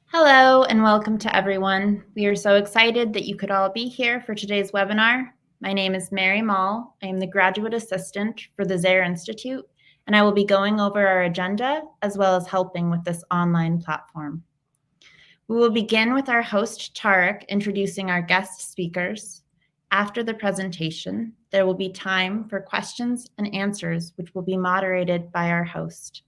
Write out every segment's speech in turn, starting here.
Hello and welcome to everyone. We are so excited that you could all be here for today's webinar. My name is Mary Mall. I am the graduate assistant for the Zehr Institute, and I will be going over our agenda as well as helping with this online platform. We will begin with our host, Tarek, introducing our guest speakers. After the presentation, there will be time for questions and answers, which will be moderated by our host.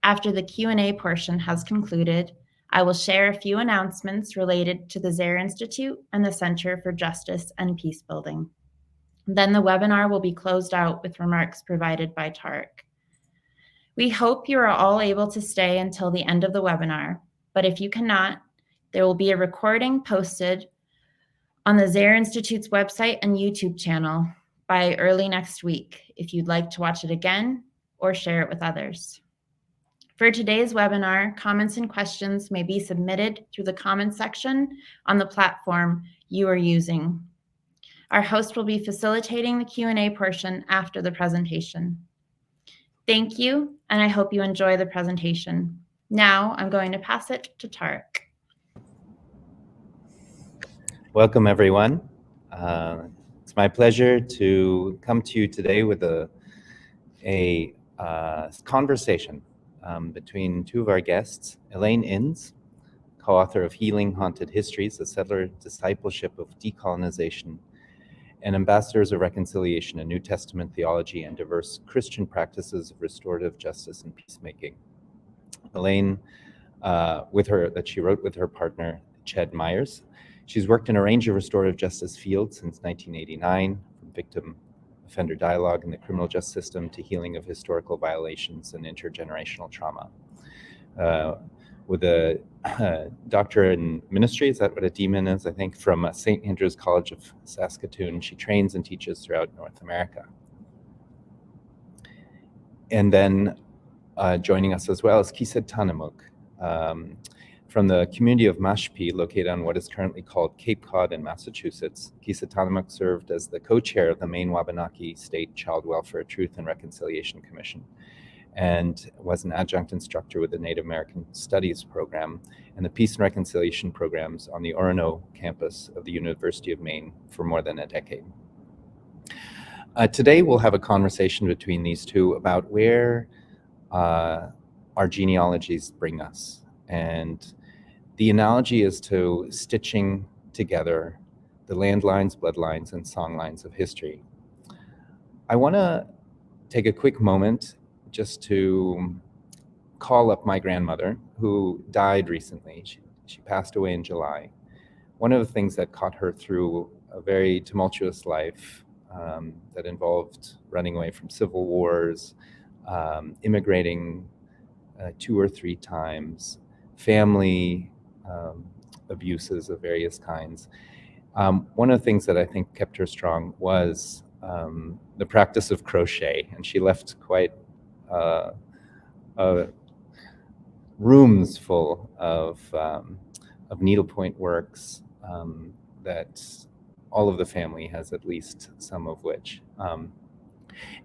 After the Q&A portion has concluded, I will share a few announcements related to the Zehr Institute and the Center for Justice and Peacebuilding. Then the webinar will be closed out with remarks provided by Tarek. We hope you are all able to stay until the end of the webinar, but if you cannot, there will be a recording posted on the Zehr Institute's website and YouTube channel by early next week if you'd like to watch it again or share it with others. For today's webinar, comments and questions may be submitted through the comments section on the platform you are using. Our host will be facilitating the Q&A portion after the presentation. Thank you, and I hope you enjoy the presentation. Now I'm going to pass it to Tarek. Welcome, everyone. It's my pleasure to come to you today with a conversation between two of our guests, Elaine Enns, co-author of Healing Haunted Histories, a settler discipleship of decolonization, and ambassadors of reconciliation, a New Testament theology, and diverse Christian practices of restorative justice and peacemaking. Elaine, that she wrote with her partner, Ched Myers. She's worked in a range of restorative justice fields since 1989, from victim offender dialogue in the criminal justice system to healing of historical violations and intergenerational trauma. With a doctorate in ministry, is that what a DMin is, I think, from St. Andrew's College of Saskatoon. She trains and teaches throughout North America. And then joining us as well is gkisedtanamoogk, from the community of Mashpee, located on what is currently called Cape Cod in Massachusetts. gkisedtanamoogk served as the co-chair of the Maine Wabanaki-State Child Welfare Truth and Reconciliation Commission, and was an adjunct instructor with the Native American Studies program and the Peace and Reconciliation programs on the Orono campus of the University of Maine for more than a decade. Today we'll have a conversation between these two about where our genealogies bring us. And the analogy is to stitching together the landlines, bloodlines, and songlines of history. I want to take a quick moment just to call up my grandmother, who died recently. She passed away in July. One of the things that caught her through a very tumultuous life that involved running away from civil wars, immigrating 2 or 3 times, family abuses of various kinds. One of the things that I think kept her strong was the practice of crochet, and she left quite rooms full of needlepoint works that all of the family has at least some of which.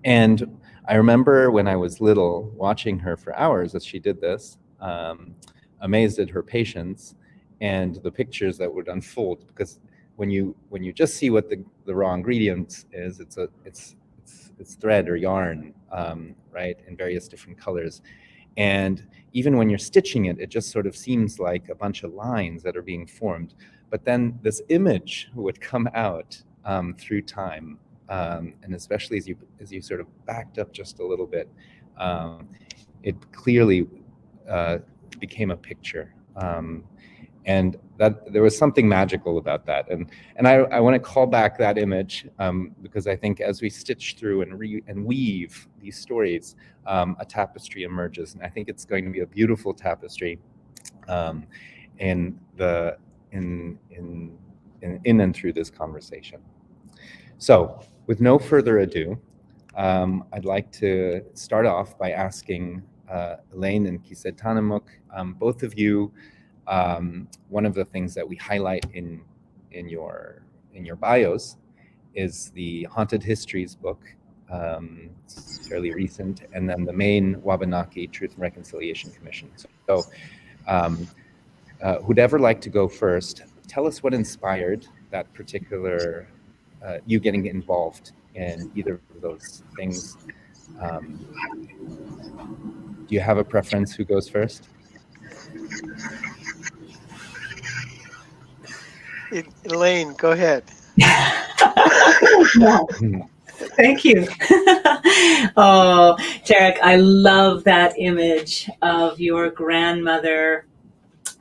And I remember when I was little watching her for hours as she did this, amazed at her patience and the pictures that would unfold, because when you just see what the raw ingredients is, it's thread or yarn, right, in various different colors. And even when you're stitching it, it just sort of seems like a bunch of lines that are being formed. But then this image would come out through time, and especially as you sort of backed up just a little bit, it clearly became a picture. And that there was something magical about that. And I want to call back that image because I think as we stitch through and weave these stories, a tapestry emerges. And I think it's going to be a beautiful tapestry in and through this conversation. So with no further ado, I'd like to start off by asking Elaine and gkisedtanamoogk, both of you, one of the things that we highlight in your bios is the Haunted Histories book, It's fairly recent, and then the Maine Wabanaki Truth and Reconciliation Commission. So who'd ever like to go first? Tell us what inspired that particular, you getting involved in either of those things. Do you have a preference who goes first? Elaine, go ahead. Thank you. Oh, Tarek, I love that image of your grandmother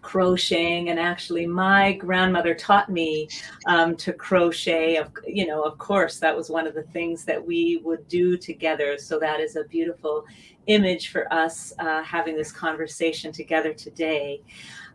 crocheting, and actually my grandmother taught me to crochet. Of course, that was one of the things that we would do together. So that is a beautiful image for us having this conversation together today.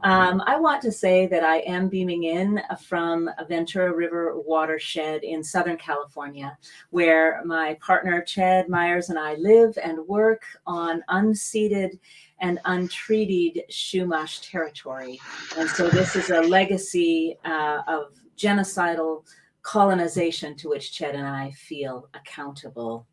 I want to say that I am beaming in from a Ventura River watershed in Southern California, where my partner Chad Myers and I live and work on unceded and untreated Chumash territory. And so this is a legacy of genocidal colonization to which Chad and I feel accountable.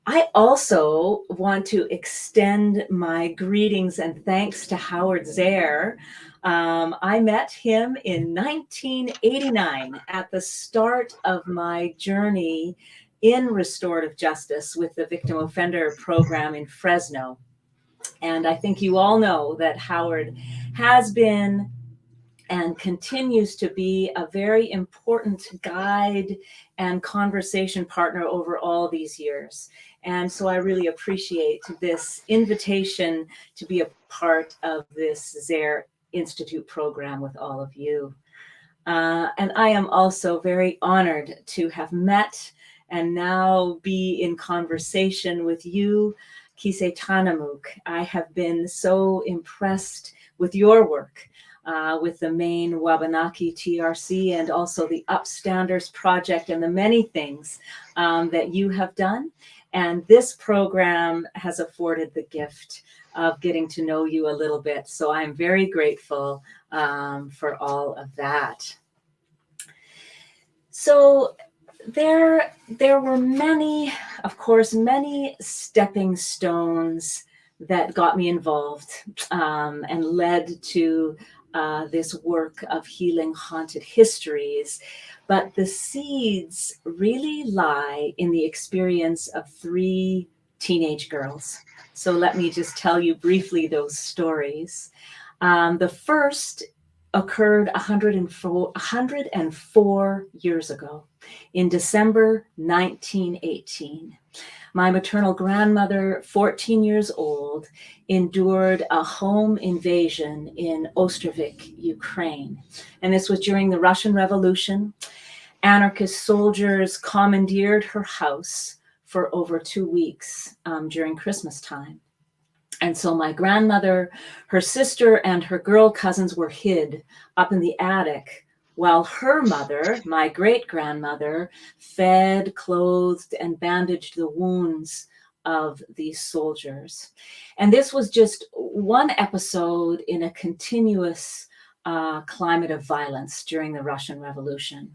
I also want to extend my greetings and thanks to Howard Zehr. I met him in 1989 at the start of my journey in restorative justice with the Victim Offender Program in Fresno. And I think you all know that Howard has been and continues to be a very important guide and conversation partner over all these years. And so I really appreciate this invitation to be a part of this Zehr Institute program with all of you. And I am also very honored to have met and now be in conversation with you, gkisedtanamoogk. I have been so impressed with your work. With the Maine Wabanaki TRC and also the Upstanders Project and the many things that you have done. And this program has afforded the gift of getting to know you a little bit. So I'm very grateful for all of that. So there were many stepping stones that got me involved and led to this work of Healing Haunted Histories. But the seeds really lie in the experience of 3 teenage girls. So let me just tell you briefly those stories. The first occurred 104 years ago in December 1918. My maternal grandmother, 14 years old, endured a home invasion in Ostrovik, Ukraine. And this was during the Russian Revolution. Anarchist soldiers commandeered her house for over 2 weeks during Christmas time. And so my grandmother, her sister, and her girl cousins were hid up in the attic while her mother, my great-grandmother, fed, clothed, and bandaged the wounds of these soldiers. And this was just one episode in a continuous climate of violence during the Russian Revolution.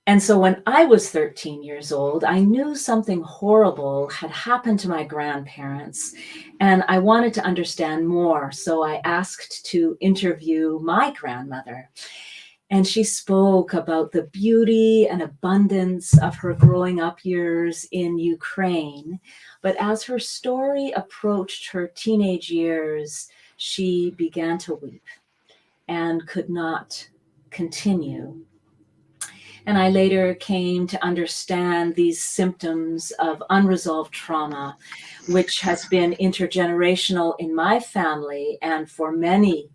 And so when I was 13 years old, I knew something horrible had happened to my grandparents, and I wanted to understand more. So I asked to interview my grandmother. And she spoke about the beauty and abundance of her growing up years in Ukraine. But as her story approached her teenage years, she began to weep and could not continue. And I later came to understand these symptoms of unresolved trauma, which has been intergenerational in my family and for many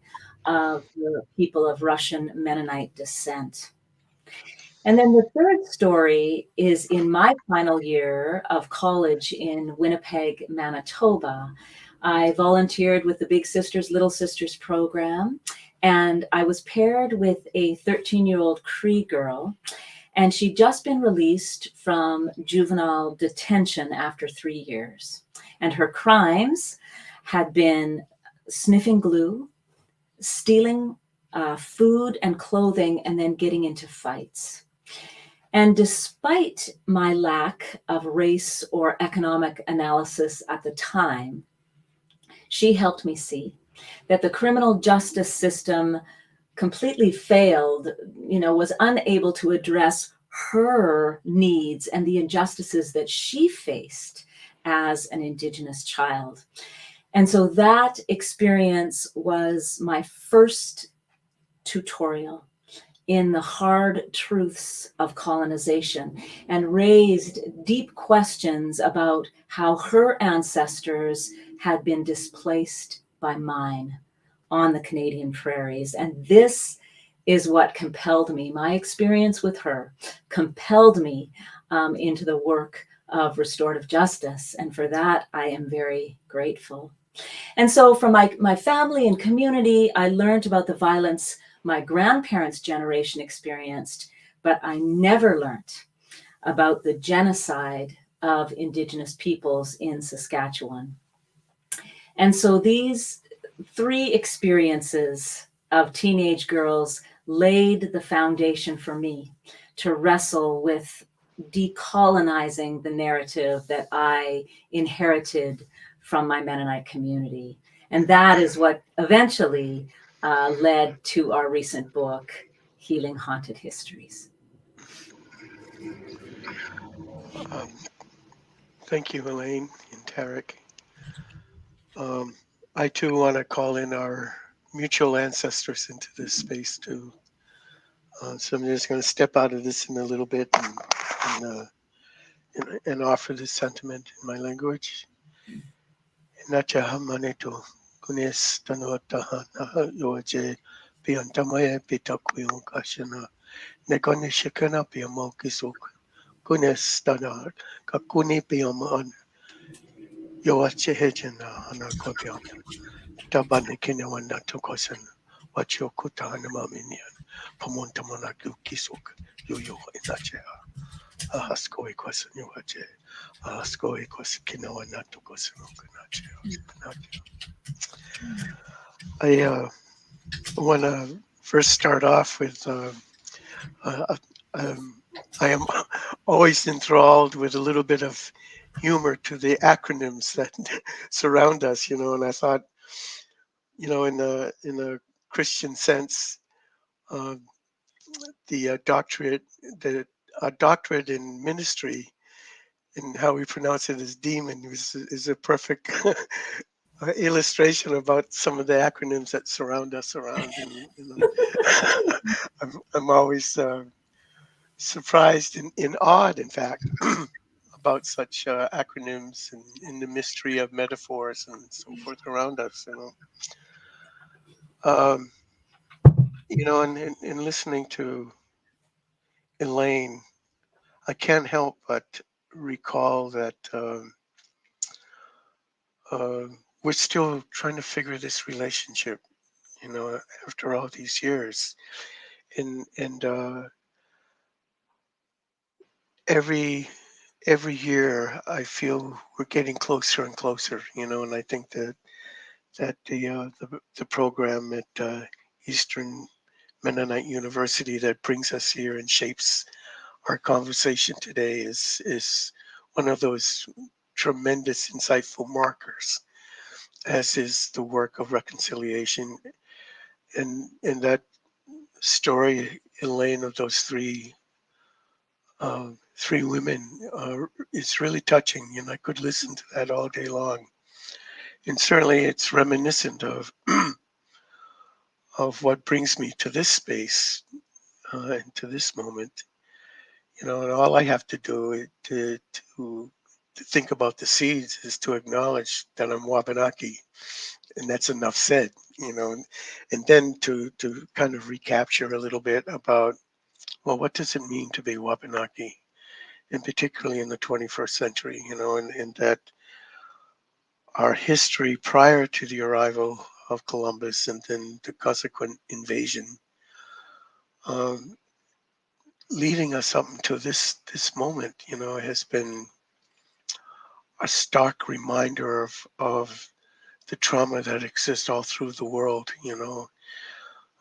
of the people of Russian Mennonite descent. And then the third story is in my final year of college in Winnipeg, Manitoba. I volunteered with the Big Sisters, Little Sisters program, and I was paired with a 13-year-old Cree girl, and she'd just been released from juvenile detention after 3 years. And her crimes had been sniffing glue, stealing food and clothing, and then getting into fights. And despite my lack of race or economic analysis at the time, she helped me see that the criminal justice system completely failed, was unable to address her needs and the injustices that she faced as an Indigenous child. And so that experience was my first tutorial in the hard truths of colonization and raised deep questions about how her ancestors had been displaced by mine on the Canadian prairies. And this is what compelled me. My experience with her compelled me into the work of restorative justice. And for that, I am very grateful. And so from my family and community, I learned about the violence my grandparents' generation experienced, but I never learned about the genocide of Indigenous peoples in Saskatchewan. And so these 3 experiences of teenage girls laid the foundation for me to wrestle with decolonizing the narrative that I inherited from my Mennonite community. And that is what eventually led to our recent book, Healing Haunted Histories. Thank you, Elaine and Tarek. I too want to call in our mutual ancestors into this space too. So I'm just going to step out of this in a little bit and offer this sentiment in my language. Nacha maneto kunes tanota na yoje piantamaye pitakuyon kashana nekone shikana piamo kisuk kunes tanat kakuni piaman yoache hejena hana kopiam tabane kinewana tokosan wacho kutana maminian pamontamana kisuk yoyo inache ahasko ikwasan yoache ahasko ikwas kinewana tokosan okanache. I want to first start off with I am always enthralled with a little bit of humor to the acronyms that surround us, and I thought, in a Christian sense, uh, the doctorate in ministry, and how we pronounce it as demon, is a perfect illustration about some of the acronyms that surround us around. And I'm always surprised and awed, in fact, about such acronyms and in the mystery of metaphors and so forth around us. Um, and in listening to Elaine, I can't help but recall that we're still trying to figure this relationship, after all these years. And every year I feel we're getting closer and closer, and I think that the program at Eastern Mennonite University that brings us here and shapes our conversation today is one of those tremendous insightful markers, as is the work of reconciliation. And that story, Elaine, of those three women, is really touching, and I could listen to that all day long. And certainly it's reminiscent of of what brings me to this space, and to this moment. And all I have to do to think about the seeds is to acknowledge that I'm Wabanaki, and that's enough said. And then to kind of recapture a little bit about, well, what does it mean to be Wabanaki, and particularly in the 21st century, and that our history prior to the arrival of Columbus and then the consequent invasion, um, leading us up to this moment, has been a stark reminder of the trauma that exists all through the world.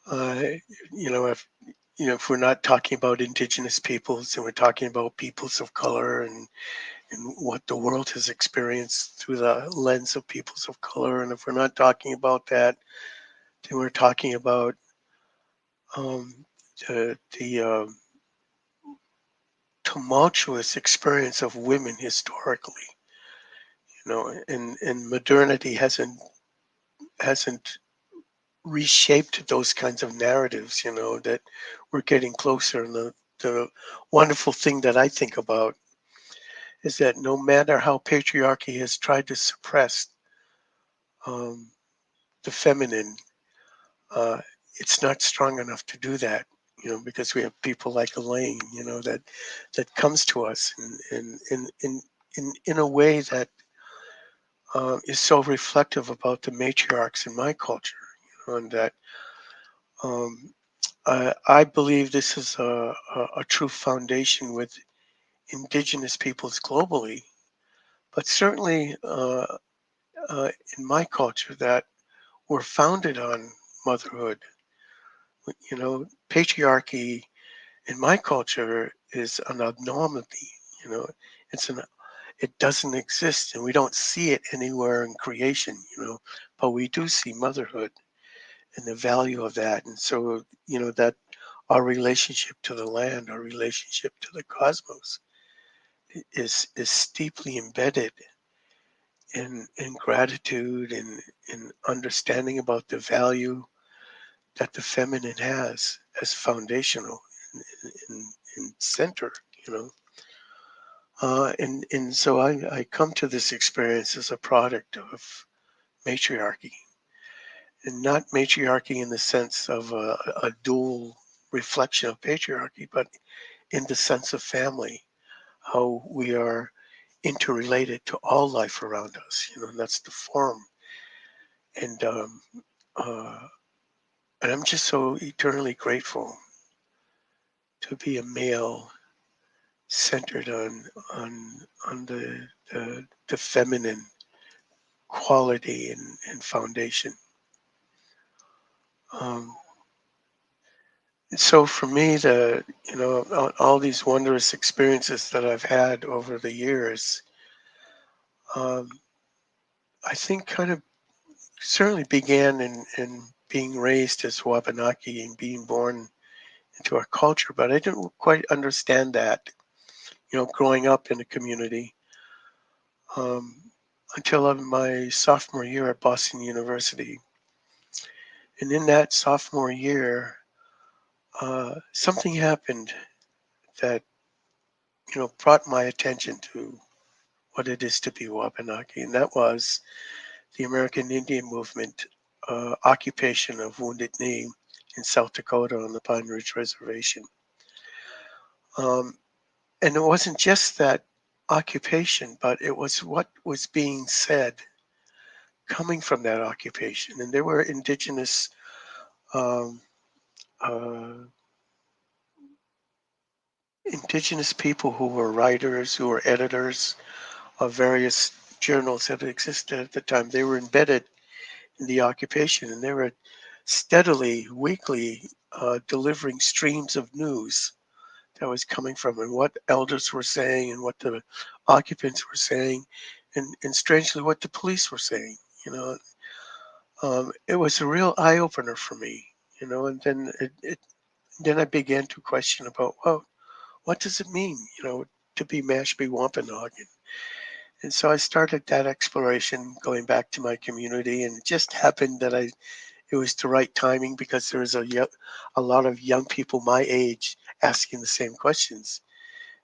Uh, if if we're not talking about Indigenous peoples and we're talking about peoples of color and what the world has experienced through the lens of peoples of color, and if we're not talking about that, then we're talking about um, the tumultuous experience of women historically, and modernity hasn't reshaped those kinds of narratives, that we're getting closer. And the wonderful thing that I think about is that no matter how patriarchy has tried to suppress um, the feminine, uh, it's not strong enough to do that. Because we have people like Elaine, that comes to us in a way that is so reflective about the matriarchs in my culture, and that um, I believe this is a true foundation with Indigenous peoples globally, but certainly in my culture that were founded on motherhood. Patriarchy in my culture is an abnormality. You know, it's an it doesn't exist, and we don't see it anywhere in creation. But we do see motherhood and the value of that, and so that our relationship to the land, our relationship to the cosmos, is steeply embedded in gratitude and in understanding about the value that the feminine has as foundational in center, you know. And so I come to this experience as a product of matriarchy, and not matriarchy in the sense of a dual reflection of patriarchy, but in the sense of family, how we are interrelated to all life around us, and that's the form. And uh, and I'm just so eternally grateful to be a male centered on the feminine quality and foundation. Um, so for me, all these wondrous experiences that I've had over the years, um, I think kind of certainly began in being raised as Wabanaki and being born into our culture, but I didn't quite understand that, growing up in a community um, until my sophomore year at Boston University. And in that sophomore year, something happened that, brought my attention to what it is to be Wabanaki, and that was the American Indian movement occupation of Wounded Knee in South Dakota on the Pine Ridge Reservation. Um, and it wasn't just that occupation, but it was what was being said coming from that occupation. And there were um, uh, indigenous people who were writers, who were editors of various journals that existed at the time. They were embedded in the occupation, and they were steadily, weekly, delivering streams of news that was coming from and what elders were saying and what the occupants were saying, and strangely what the police were saying. It was a real eye opener for me. And then I began to question about, well, what does it mean, to be Mashpee Wampanoag? And so I started that exploration, going back to my community, and it just happened that it was the right timing because there was a lot of young people my age asking the same questions.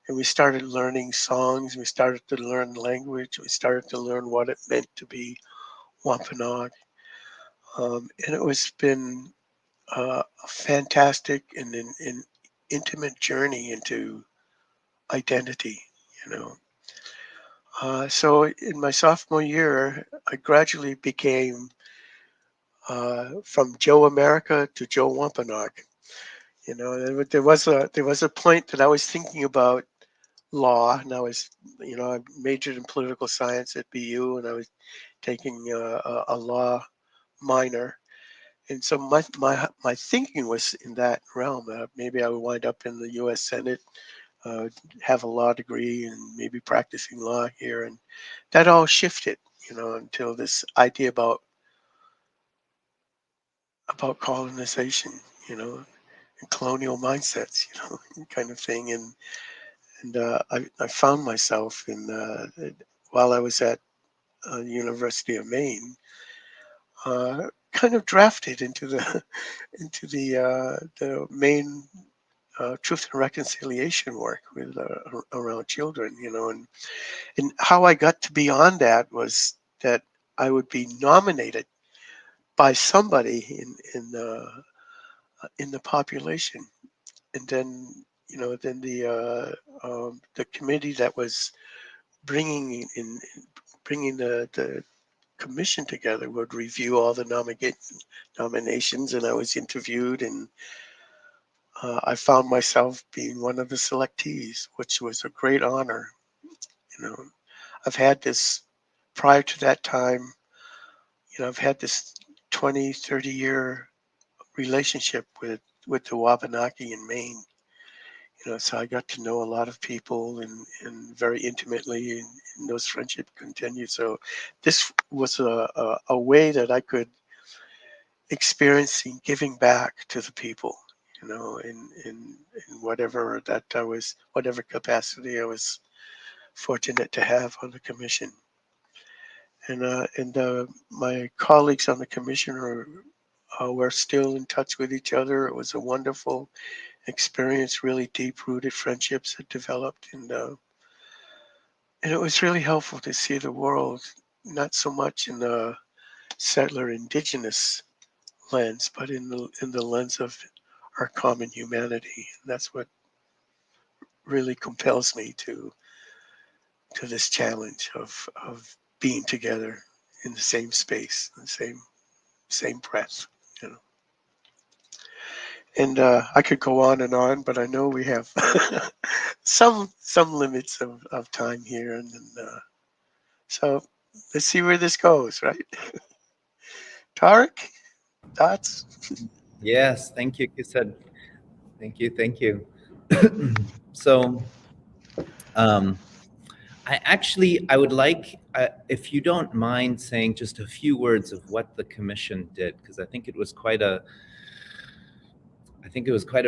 And we started learning songs, we started to learn language, we started to learn what it meant to be Wampanoag. And it was been a fantastic and an intimate journey into identity, you know. So in my sophomore year, I gradually became from Joe America to Joe Wampanoag. There was a point that I was thinking about law, and I majored in political science at BU, and I was taking a law minor. And so my thinking was in that realm. Maybe I would wind up in the U.S. Senate, uh, have a law degree, and maybe practicing law here. And that all shifted, until this idea about colonization, and colonial mindsets, kind of thing. And I found myself while I was at the University of Maine, kind of drafted into the the Maine truth and reconciliation work with around children, and how I got to be on that was that I would be nominated by somebody in the population, and then the committee that was bringing the commission together would review all the nominations, and I was interviewed, and I found myself being one of the selectees, which was a great honor. You know, I've had this prior to that time. I've had this 20, 30-year relationship with the Wabanaki in Maine. So I got to know a lot of people and very intimately, and those friendships continued. So this was a way that I could experience giving back to the people, in whatever capacity I was fortunate to have on the commission. And my colleagues on the commission were still in touch with each other. It was a wonderful experience, really deep-rooted friendships that developed, and it was really helpful to see the world not so much in the settler indigenous lens, but in the lens of our common humanity. And that's what really compels me to this challenge of being together in the same space, the same breath. You know. And I could go on and on, but I know we have some limits of time here, and so let's see where this goes, right? Tarek, thoughts? Yes, thank you, Kised. Thank you. So, um, I would like, if you don't mind, saying just a few words of what the commission did, because I think it was quite a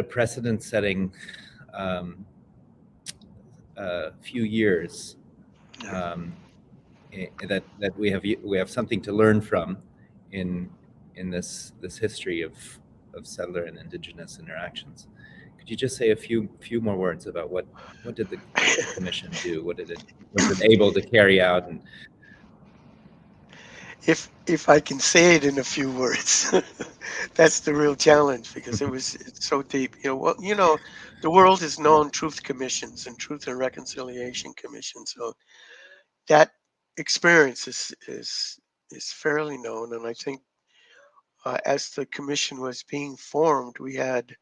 precedent-setting um, few years, um, that we have something to learn from in this history of settler and indigenous interactions. Could you just say a few more words about what did the commission do? What was it able to carry out? And If I can say it in a few words, that's the real challenge because it's so deep. The world has known truth commissions and truth and reconciliation commissions, so that experience is fairly known. And I think as the commission was being formed, we had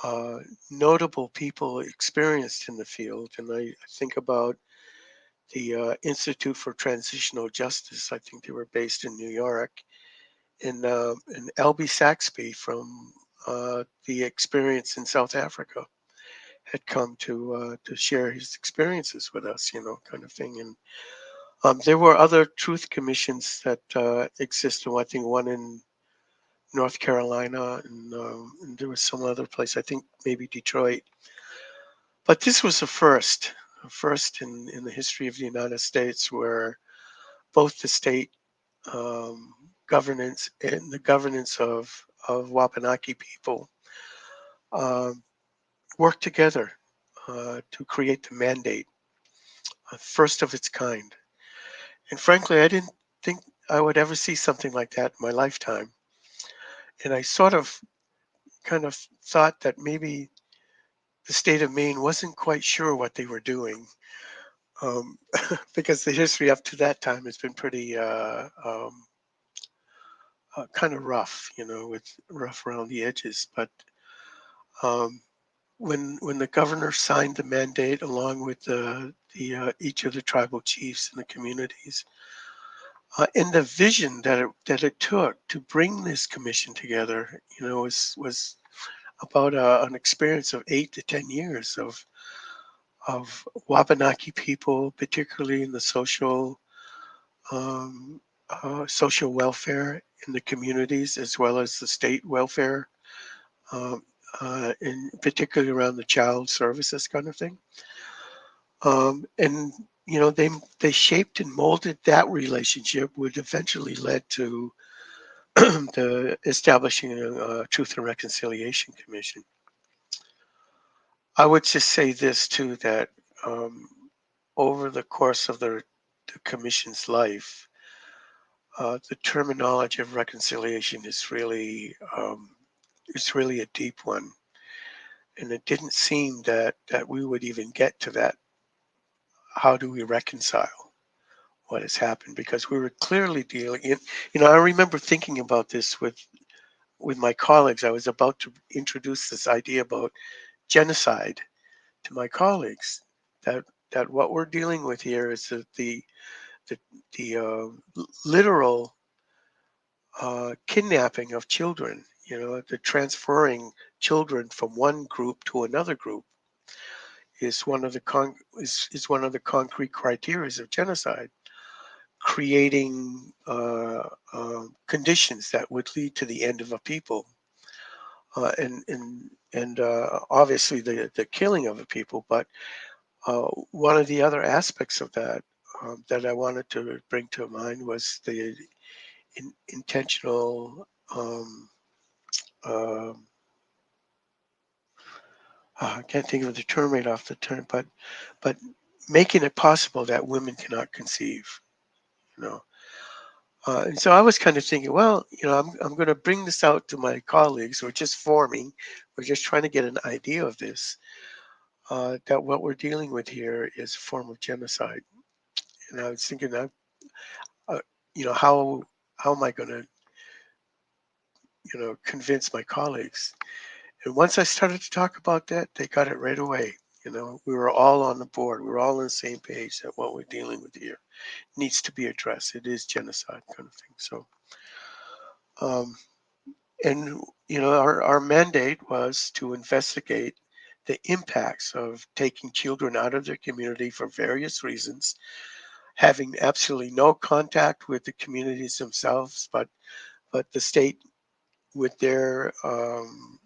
uh, notable people experienced in the field, and I think about the Institute for Transitional Justice. I think they were based in New York, and L.B. Saxby from the experience in South Africa had come to share his experiences with us, kind of thing. And there were other truth commissions that existed. I think one in North Carolina, and there was some other place. I think maybe Detroit. But this was a first in the history of the United States, where both the state governance and the governance of Wabanaki people um, worked together to create the mandate, first of its kind. And frankly, I didn't think I would ever see something like that in my lifetime. And I kind of thought that maybe the state of Maine wasn't quite sure what they were doing, um, because the history up to that time has been pretty kind of rough, with rough around the edges. But um, when the governor signed the mandate along with the each of the tribal chiefs and the communities, And the vision that it took to bring this commission together, was about an experience of 8 to 10 years of Wabanaki people, particularly in the um, social welfare in the communities, as well as the state welfare, um, in particularly around the child services kind of thing. And they shaped and molded that relationship, which eventually led to the establishing a Truth and Reconciliation Commission. I would just say this too, that um, over the course of the commission's life, the terminology of reconciliation is really a deep one, and it didn't seem that we would even get to that. How do we reconcile what has happened? Because we were clearly dealing in. I remember thinking about this with my colleagues. I was about to introduce this idea about genocide to my colleagues. That that what we're dealing with here is that the, literal kidnapping of children. The transferring children from one group to another group is is one of the concrete criteria of genocide, creating conditions that would lead to the end of a people, and obviously the killing of a people. But one of the other aspects of that that I wanted to bring to mind was the intentional. Uh, I can't think of the term right off the turn, but making it possible that women cannot conceive. You know, and so I was kind of thinking, well, I'm going to bring this out to my colleagues. We're just forming. We're just trying to get an idea of this. That what we're dealing with here is a form of genocide. And I was thinking that, uh, how am I going to, convince my colleagues? And once I started to talk about that, they got it right away. We were all on the board. We were all on the same page that what we're dealing with here needs to be addressed. It is genocide kind of thing. So, um, and our mandate was to investigate the impacts of taking children out of their community for various reasons, having absolutely no contact with the communities themselves, but the state with um,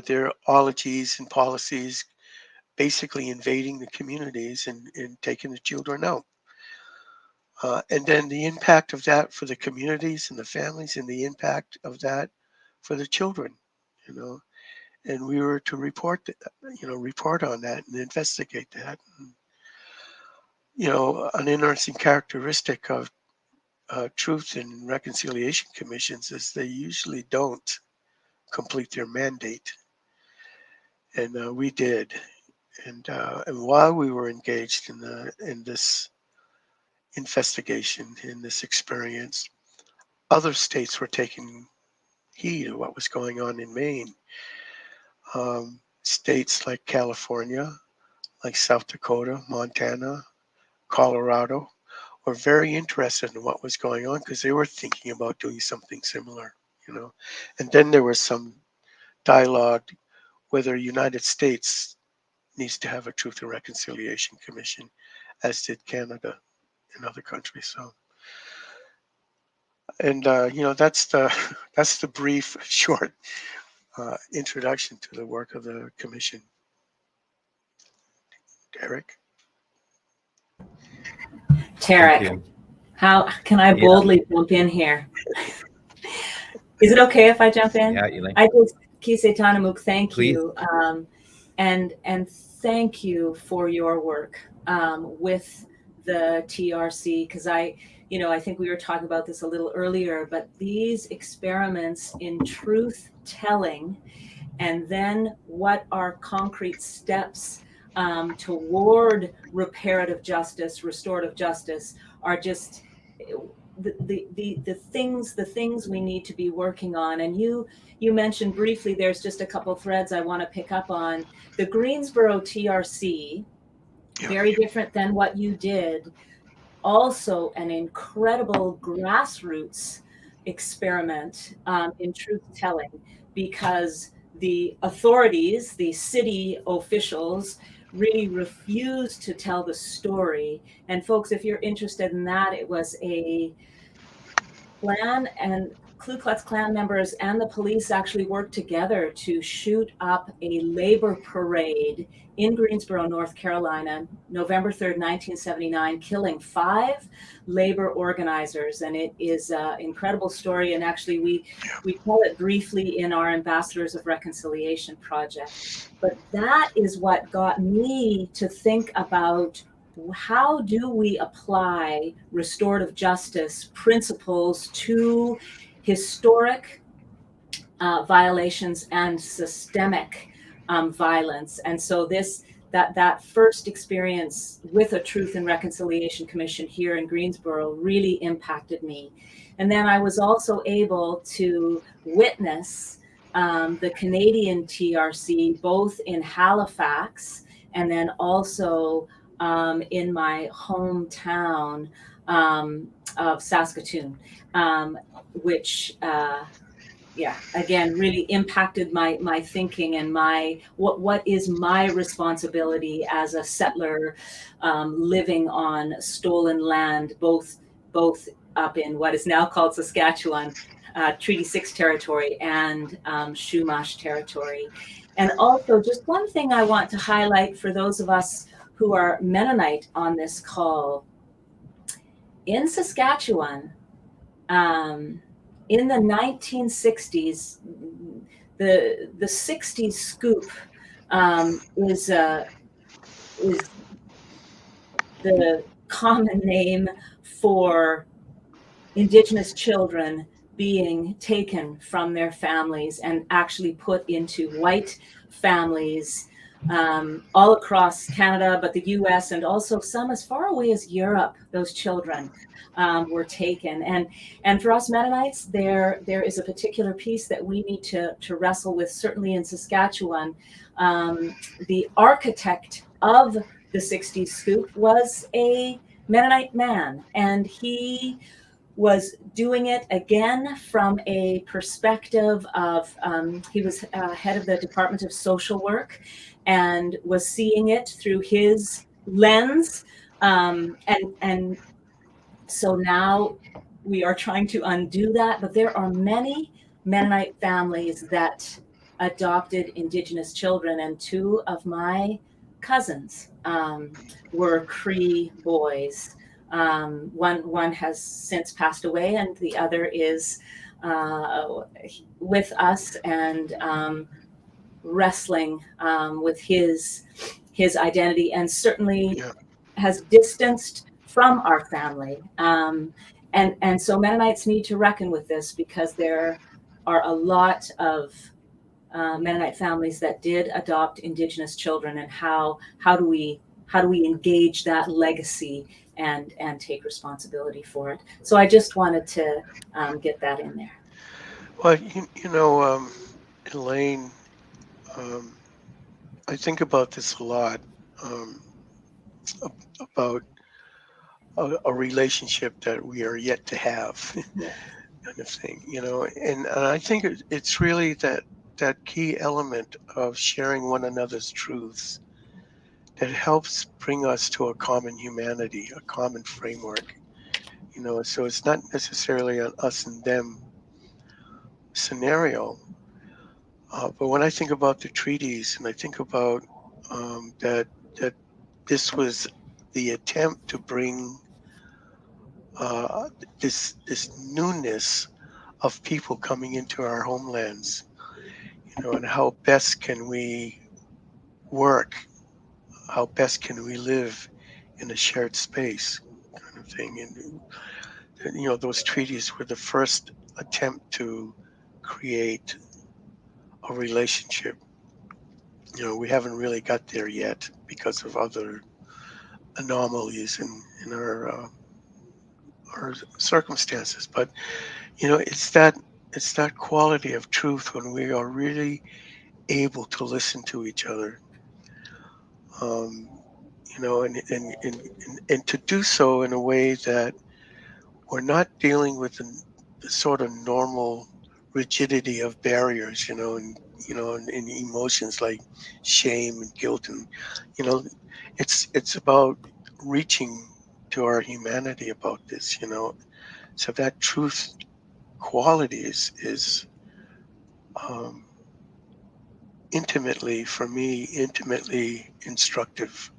their ologies and policies, basically invading the communities and taking the children out. And then the impact of that for the communities and the families, and the impact of that for the children, you know. And we were to report on that and investigate that. And, an interesting characteristic of truth and reconciliation commissions is they usually don't complete their mandate, and we did. And while we were engaged in this investigation, in this experience, other states were taking heed of what was going on in Maine. States like California, like South Dakota, Montana, Colorado were very interested in what was going on because they were thinking about doing something similar. And then there was some dialogue whether the United States needs to have a Truth and Reconciliation Commission, as did Canada and other countries. So, and that's the brief, short introduction to the work of the commission. Derek. Tarek, how can I boldly jump in here? Is it okay if I jump in? Yeah, Elaine. I just gkisedtanamoogk, thank Please. you, and thank you for your work with the TRC, because I think we were talking about this a little earlier, but these experiments in truth telling, and then what are concrete steps toward reparative justice, restorative justice, are just the things we need to be working on. And you mentioned briefly, there's just a couple threads I want to pick up on. The Greensboro TRC, very different than what you did, also an incredible grassroots experiment in truth telling, because the authorities, the city officials, really refused to tell the story. And folks, if you're interested in that, it was a Klan and Ku Klux Klan members and the police actually worked together to shoot up a labor parade in Greensboro, North Carolina, November 3rd, 1979, killing 5 labor organizers. And it is an incredible story. And actually, we tell it briefly in our Ambassadors of Reconciliation project. But that is what got me to think about, how do we apply restorative justice principles to historic violations and systemic violence? And so that first experience with a Truth and Reconciliation Commission here in Greensboro really impacted me. And then I was also able to witness the Canadian TRC, both in Halifax and then also in my hometown of Saskatoon, which again really impacted my thinking and my what is my responsibility as a settler living on stolen land, both up in what is now called Saskatchewan, Treaty 6 territory, and Chumash territory. And also, just one thing I want to highlight for those of us who are Mennonite on this call. In Saskatchewan, in the 1960s, the 60s scoop is the common name for Indigenous children being taken from their families and actually put into white families all across Canada, but the US, and also some as far away as Europe. Those children were taken. And for us Mennonites, there is a particular piece that we need to wrestle with, certainly in Saskatchewan. The architect of the 60s scoop was a Mennonite man, and he was doing it again from a perspective of, he was head of the Department of Social Work and was seeing it through his lens. And so now we are trying to undo that, but there are many Mennonite families that adopted Indigenous children, and 2 of my cousins were Cree boys. One has since passed away, and the other is with us and wrestling with his identity, and certainly has distanced from our family. And so Mennonites need to reckon with this, because there are a lot of Mennonite families that did adopt Indigenous children, and how do we engage that legacy and take responsibility for it. So I just wanted to get that in there. Well, Elaine, I think about this a lot, about a relationship that we are yet to have, kind of thing, and I think it's really that key element of sharing one another's truths that helps bring us to a common humanity, a common framework, so it's not necessarily an us and them scenario. But when I think about the treaties, and I think about that this was the attempt to bring this newness of people coming into our homelands, and how best can we work, how best can we live in a shared space, kind of thing. And those treaties were the first attempt to create a relationship. We haven't really got there yet because of other anomalies in our circumstances. But it's that quality of truth when we are really able to listen to each other. and to do so in a way that we're not dealing with the sort of normal rigidity of barriers, and emotions like shame and guilt, and you know, it's about reaching to our humanity about this, So that truth quality is um, intimately, for me, intimately instructive,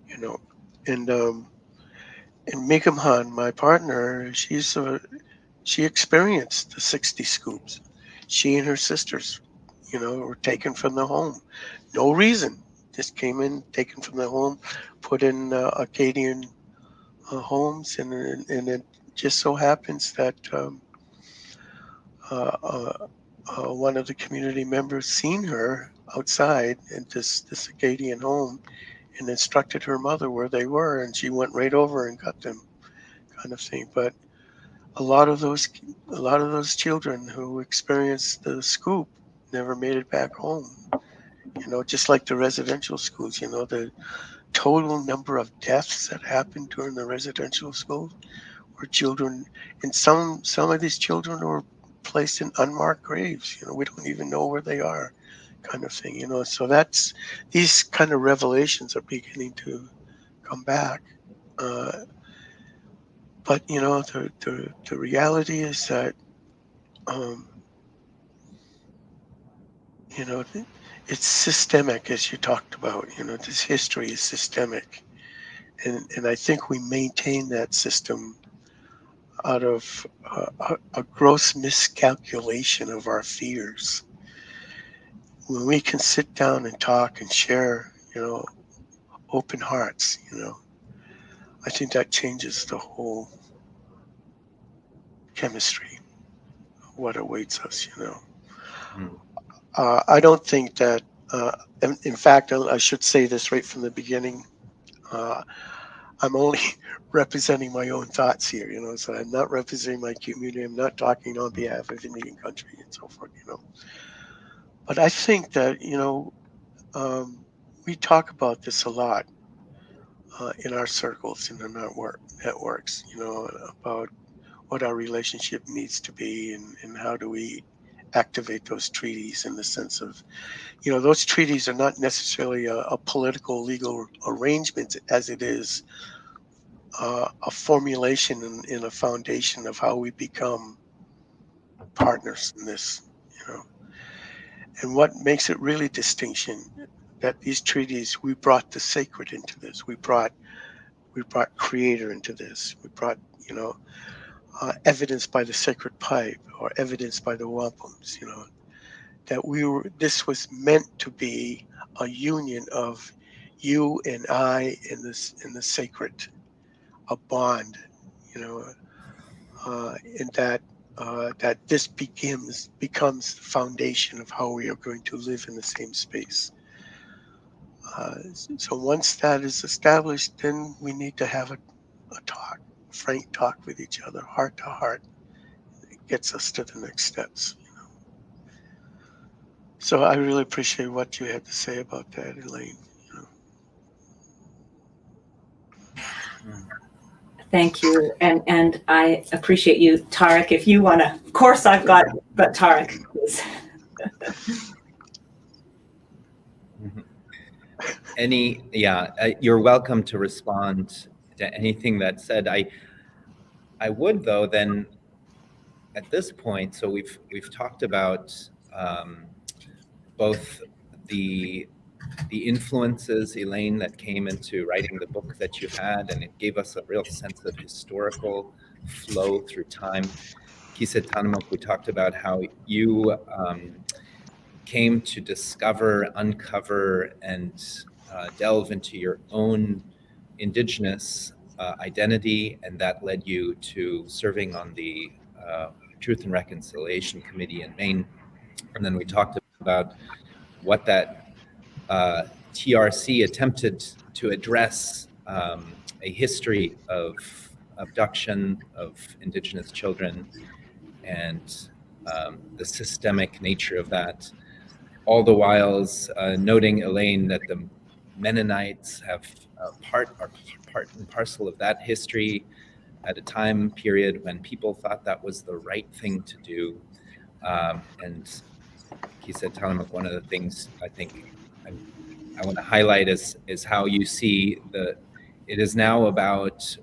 you know, and and Megam Han, my partner, she experienced the 60 scoops. She and her sisters, were taken from the home. No reason. Just came in, taken from the home, put in Acadian homes, and it just so happens that uh, uh, one of the community members seen her outside in this Acadian home and instructed her mother where they were, and she went right over and got them, kind of thing. But a lot of those a lot of those children who experienced the scoop never made it back home. Just like the residential schools, the total number of deaths that happened during the residential schools were children, and some of these children were placed in unmarked graves. We don't even know where they are, kind of thing. So that's these kind of revelations are beginning to come back. Uh, but the reality is that um, you know it's systemic, as you talked about. This history is systemic, and I think we maintain that system out of a gross miscalculation of our fears. When we can sit down and talk and share, open hearts, I think that changes the whole chemistry of what awaits us. Mm. I don't think that, in fact, I should say this right from the beginning. Uh, I'm only representing my own thoughts here, so I'm not representing my community. I'm not talking on behalf of Indian country and so forth. But I think that, um, we talk about this a lot in our circles and in our networks, about what our relationship needs to be, and how do we activate those treaties, in the sense of, those treaties are not necessarily a political legal arrangement, as it is a formulation and a foundation of how we become partners in this, you know. And what makes it really distinction, that these treaties, we brought the sacred into this. We brought creator into this. We brought, evidence by the sacred pipe, or evidence by the wampums, that this was meant to be a union of you and I in the sacred, a bond, you know, and that this becomes the foundation of how we are going to live in the same space. So once that is established, then we need to have a talk, frank talk with each other, heart to heart. It gets us to the next steps. So I really appreciate what you had to say about that, Elaine. Mm. Thank you, and I appreciate you, Tarek. If you want to, of course, I've got, but Tarek, please. You're welcome to respond to anything that's said. I would, though, then at this point, so we've talked about both the influences, Elaine, that came into writing the book that you had, and it gave us a real sense of historical flow through time. Gkisedtanamoogk, we talked about how you came to discover, uncover, and delve into your own Indigenous identity, and that led you to serving on the Truth and Reconciliation Committee in Maine. And then we talked about what that TRC attempted to address, a history of abduction of Indigenous children, and the systemic nature of that. All the whiles noting, Elaine, that Mennonites are part and parcel of that history at a time period when people thought that was the right thing to do. And gkisedtanamoogk, one of the things I think I want to highlight is how you see it is now about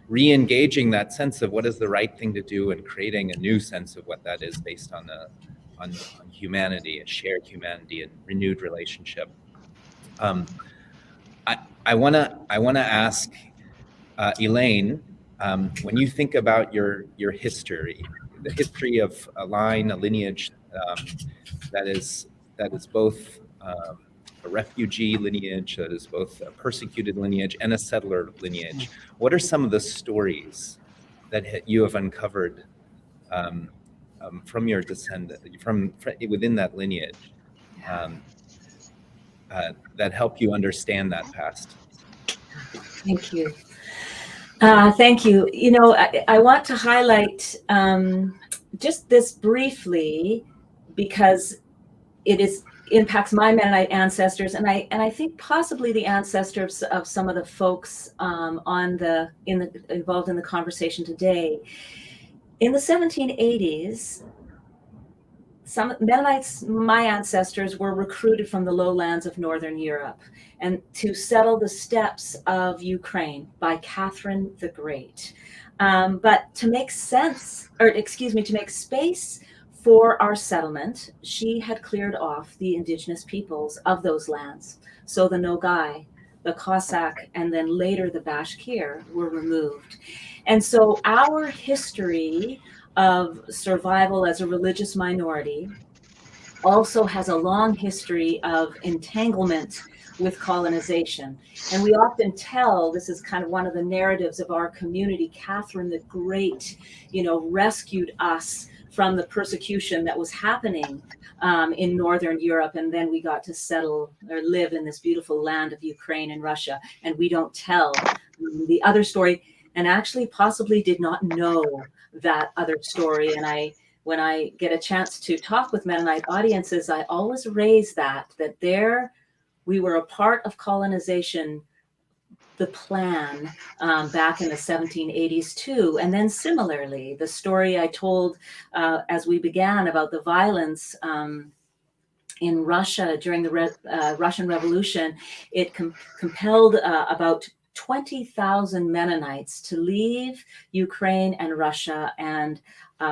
re-engaging that sense of what is the right thing to do and creating a new sense of what that is based on humanity, a shared humanity and renewed relationship. I want to ask Elaine, when you think about your history, the history of a line, a lineage that is both a refugee lineage, that is both a persecuted lineage and a settler lineage. What are some of the stories that you have uncovered from your descendant, from within that lineage, that help you understand that past? Thank you. Thank you. You know, I want to highlight just this briefly because it impacts my Mennonite ancestors, and I think possibly the ancestors of some of the folks involved in the conversation today. In the 1780s, some Mennonites, my ancestors, were recruited from the lowlands of Northern Europe and to settle the steppes of Ukraine by Catherine the Great. But to make to make space for our settlement, she had cleared off the indigenous peoples of those lands. So the Nogai, the Cossack, and then later the Bashkir were removed. And so our history of survival as a religious minority also has a long history of entanglement with colonization. And we often tell, this is kind of one of the narratives of our community, Catherine the Great, rescued us from the persecution that was happening in Northern Europe. And then we got to settle or live in this beautiful land of Ukraine and Russia. And we don't tell the other story, and actually possibly did not know that other story. And when I get a chance to talk with Mennonite audiences, I always raise that there we were a part of colonization, the plan back in the 1780s too. And then similarly, the story I told as we began about the violence in Russia during the Russian Revolution, it compelled about 20,000 Mennonites to leave Ukraine and Russia and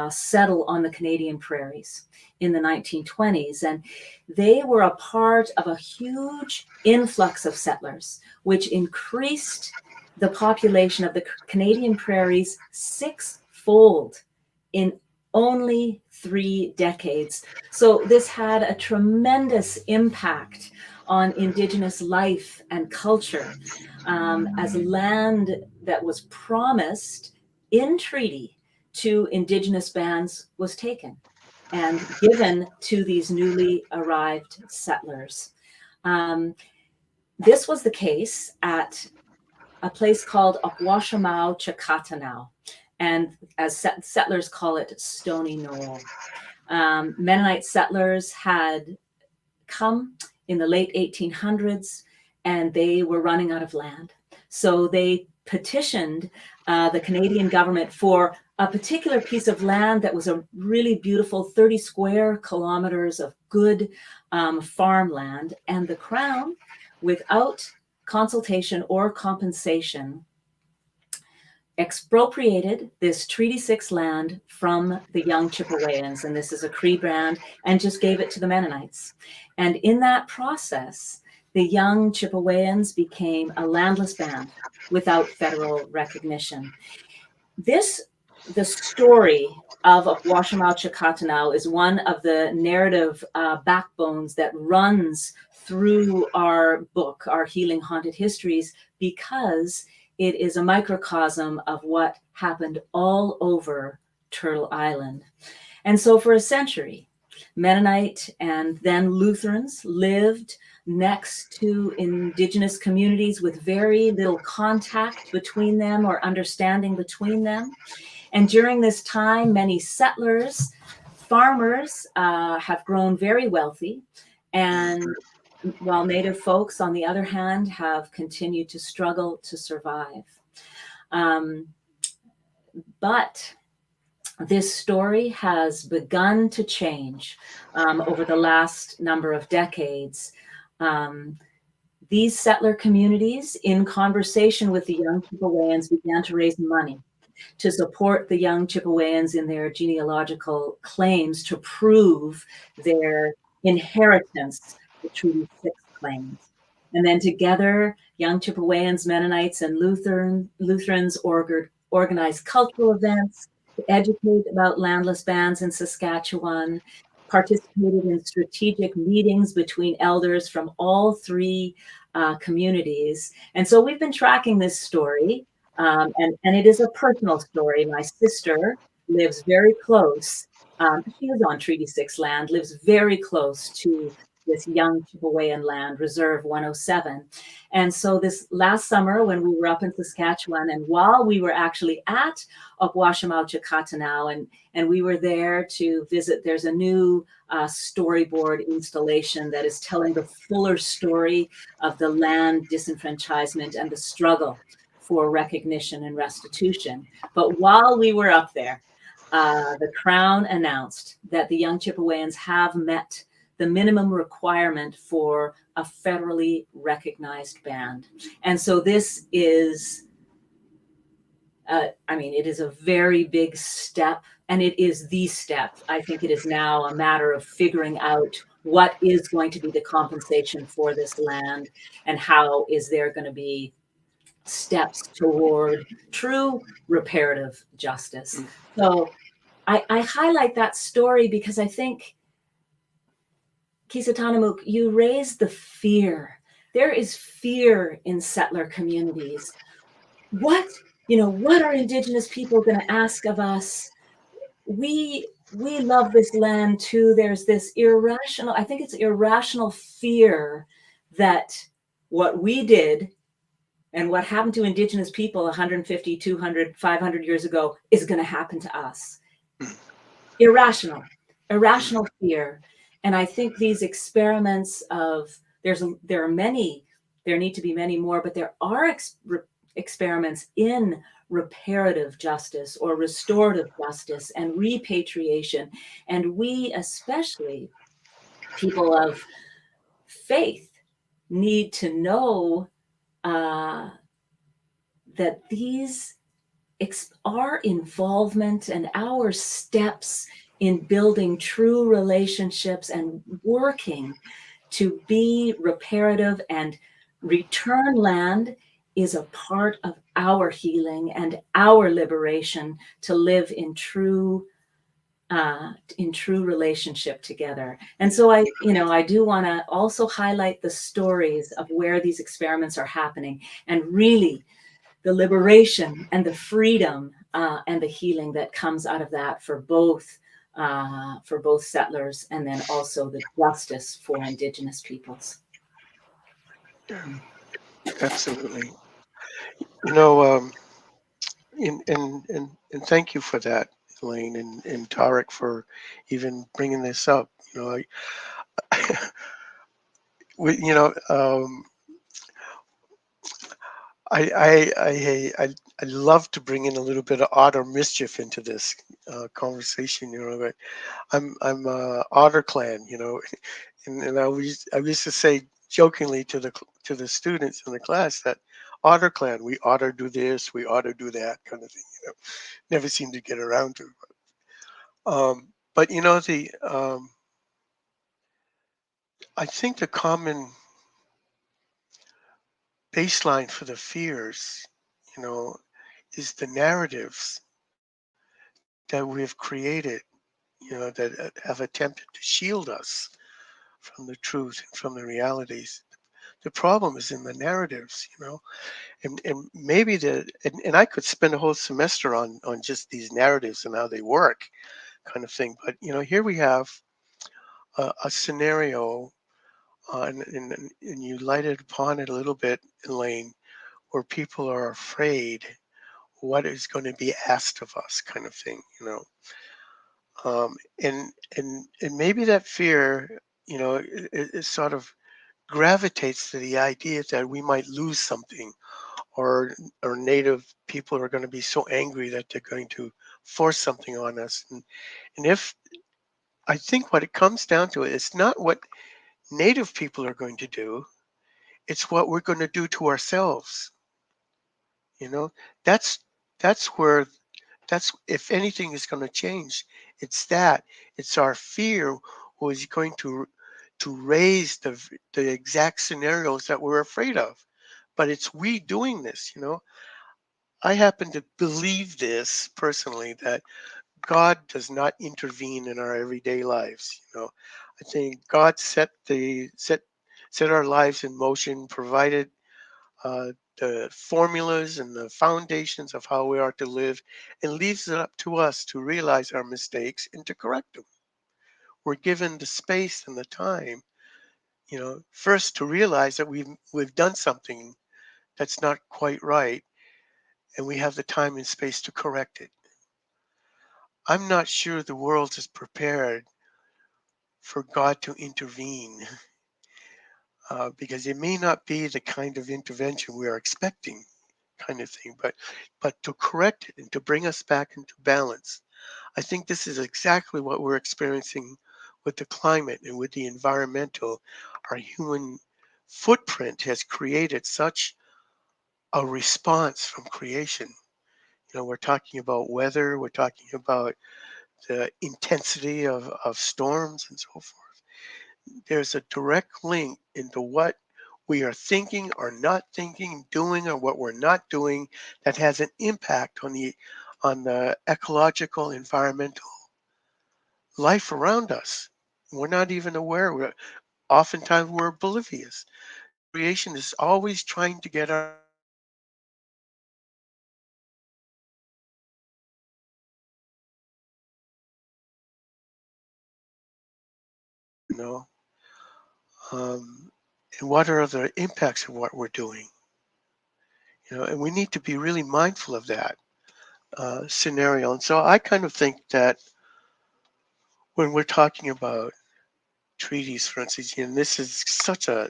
settle on the Canadian prairies in the 1920s. And they were a part of a huge influx of settlers, which increased the population of the Canadian prairies sixfold in only 3 decades. So this had a tremendous impact on Indigenous life and culture as land that was promised in treaty to Indigenous bands was taken and given to these newly arrived settlers. This was the case at a place called Wampanoag, and as settlers call it, Stony Knoll. Mennonite settlers had come in the late 1800s, and they were running out of land. So they petitioned the Canadian government for a particular piece of land that was a really beautiful 30 square kilometers of good farmland. And the Crown, without consultation or compensation, expropriated this Treaty 6 land from the young Chippewyans, and this is a Cree brand, and just gave it to the Mennonites. And in that process, the young Chippewyans became a landless band without federal recognition. The story of Wampanoag is one of the narrative backbones that runs through our book, our Healing Haunted Histories, because it is a microcosm of what happened all over Turtle Island. And so for a century, Mennonite and then Lutherans lived next to Indigenous communities with very little contact between them or understanding between them. And during this time, many settlers, farmers have grown very wealthy, and while Native folks, on the other hand, have continued to struggle to survive. But this story has begun to change over the last number of decades. These settler communities, in conversation with the young Chippewyans, began to raise money to support the young Chippewyans in their genealogical claims to prove their inheritance, the Treaty 6 claims. And then together, young Chippewyans, Mennonites, and Lutherans organized cultural events to educate about landless bands in Saskatchewan, participated in strategic meetings between elders from all three communities. And so we've been tracking this story, and it is a personal story. My sister lives very close. She is on Treaty 6 land, lives very close to this young Chippewayan land, Reserve 107. And so this last summer, when we were up in Saskatchewan, and while we were actually at Wampanoag, and we were there to visit, there's a new storyboard installation that is telling the fuller story of the land disenfranchisement and the struggle for recognition and restitution. But while we were up there, the Crown announced that the young Chippewyans have met the minimum requirement for a federally recognized band. And so this is, it is a very big step, and it is the step. I think it is now a matter of figuring out what is going to be the compensation for this land, and how is there going to be steps toward true reparative justice. So I highlight that story because I think, gkisedtanamoogk, you raise the fear. There is fear in settler communities. What are Indigenous people going to ask of us? We love this land too. There's this irrational, I think it's irrational fear that what we did and what happened to Indigenous people 150, 200, 500 years ago is going to happen to us. Irrational fear. And I think these experiments of, there need to be many more, but there are experiments in reparative justice or restorative justice and repatriation. And we, especially people of faith, need to know that our involvement and our steps in building true relationships and working to be reparative and return land is a part of our healing and our liberation to live in true relationship together. And so I do want to also highlight the stories of where these experiments are happening, and really the liberation and the freedom and the healing that comes out of that for both settlers, and then also the justice for Indigenous peoples. Yeah, absolutely. And thank you for that, Elaine, and Tarek, for even bringing this up. I love to bring in a little bit of otter mischief into this conversation. But I'm Otter Clan, and I used to say jokingly to the students in the class that Otter Clan, we ought to do this, we ought to do that kind of thing. Never seem to get around to. But I think the common baseline for the fears, is the narratives that we've created, that have attempted to shield us from the truth and from the realities. The problem is in the narratives, and maybe and I could spend a whole semester on just these narratives and how they work, kind of thing. But here we have a scenario, and you lighted upon it a little bit, Elaine, where people are afraid what is going to be asked of us, kind of thing, and maybe that fear, is sort of gravitates to the idea that we might lose something, or Native people are going to be so angry that they're going to force something on us. And if I think what it comes down to, it's not what Native people are going to do, it's what we're going to do to ourselves. You know, that's that's where that's if anything is going to change, it's that it's our fear who is going to raise the exact scenarios that we're afraid of. But it's we doing this. I happen to believe this personally, that God does not intervene in our everyday lives. I think God set our lives in motion, provided uh, the formulas and the foundations of how we are to live, and leaves it up to us to realize our mistakes and to correct them. We're given the space and the time, first to realize that we've done something that's not quite right, and we have the time and space to correct it. I'm not sure the world is prepared for God to intervene, because it may not be the kind of intervention we are expecting, kind of thing, but to correct it and to bring us back into balance. I think this is exactly what we're experiencing with the climate and with the environmental. Our human footprint has created such a response from creation. We're talking about weather, we're talking about the intensity of storms and so forth. There's a direct link into what we are thinking or not thinking, doing or what we're not doing, that has an impact on the ecological, environmental life around us. We're not even aware. Oftentimes we're oblivious. Creation is always trying to get our, you know, um, and what are the impacts of what we're doing? And we need to be really mindful of that scenario. And so I kind of think that when we're talking about treaties, for instance, and this is such an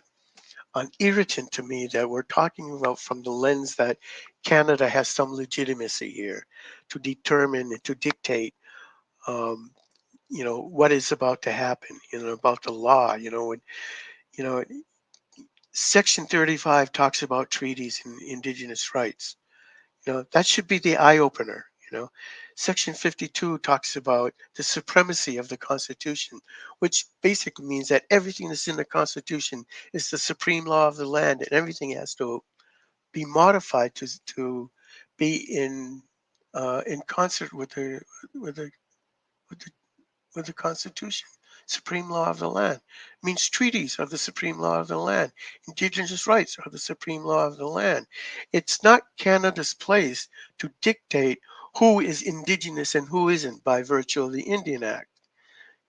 irritant to me, that we're talking about from the lens that Canada has some legitimacy here to determine and to dictate, um, what is about to happen, about the law, you know, Section 35 talks about treaties and Indigenous rights. That should be the eye opener. Section 52 talks about the supremacy of the Constitution, which basically means that everything that's in the Constitution is the supreme law of the land, and everything has to be modified to be in concert with the with the with the Constitution. Supreme law of the land means treaties are the supreme law of the land. Indigenous rights are the supreme law of the land. It's not Canada's place to dictate who is Indigenous and who isn't by virtue of the Indian Act.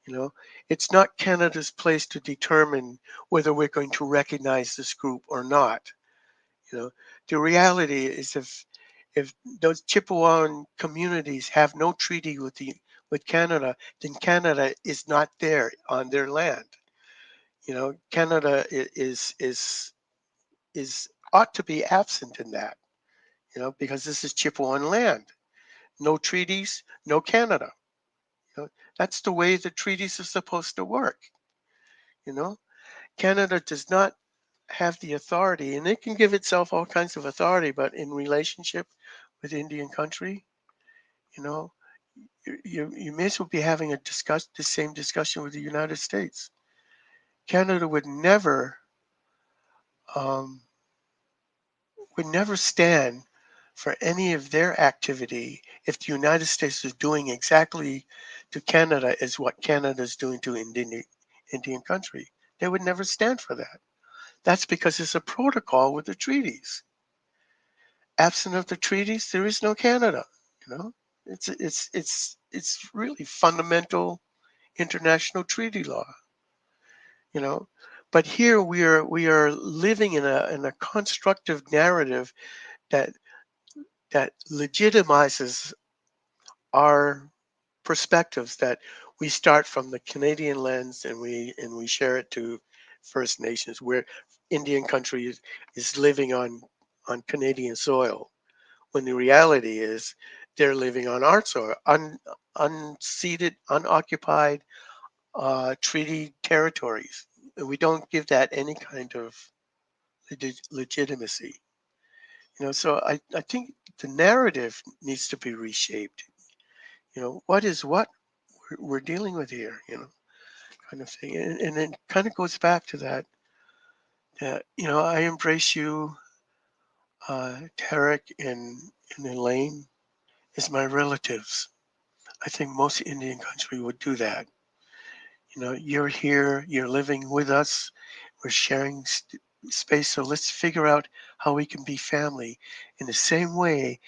You know, it's not Canada's place to determine whether we're going to recognize this group or not. You know, the reality is, if those Chippewan communities have no treaty with Canada, then Canada is not there on their land. Canada is ought to be absent in that. Because this is Chippewan land. No treaties, no Canada. That's the way the treaties are supposed to work. You know, Canada does not have the authority, and it can give itself all kinds of authority, but in relationship with Indian country, you know, you may as well be having the same discussion with the United States. Canada um, would never stand for any of their activity if the United States is doing exactly to Canada as what Canada is doing to Indian country. They would never stand for that. That's because it's a protocol with the treaties. Absent of the treaties, there is no Canada. You know, it's really fundamental international treaty law. You know, but here we are living in a constructive narrative that legitimizes our perspectives, that we start from the Canadian lens and we share it to First Nations, where Indian country is living on Canadian soil, when the reality is they're living on our soil, unceded, unoccupied, treaty territories. And we don't give that any kind of legitimacy. So I think the narrative needs to be reshaped. What is what we're dealing with here, kind of thing. And it kind of goes back to that, I embrace you, Tarek and Elaine, as my relatives. I think most Indian country would do that. You're here, you're living with us, we're sharing space. So let's figure out how we can be family in the same way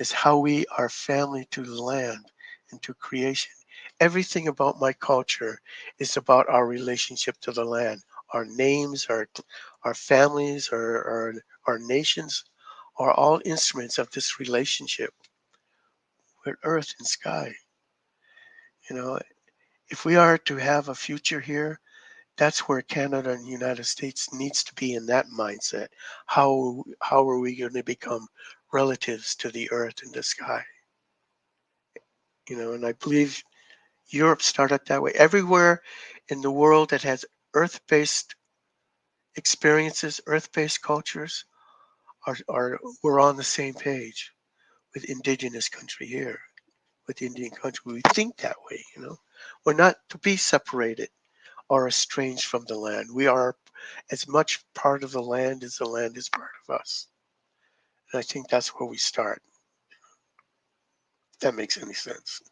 as how we are family to the land and to creation. Everything about my culture is about our relationship to the land. Our names, our families, our nations are all instruments of this relationship with earth and sky. If we are to have a future here, that's where Canada and the United States needs to be, in that mindset. How are we going to become relatives to the earth and the sky? And I believe Europe started that way. Everywhere in the world that has earth-based experiences, earth-based cultures, we're on the same page with Indigenous country here, with Indian country. We think that way. We're not to be separated or estranged from the land. We are as much part of the land as the land is part of us. And I think that's where we start. If that makes any sense.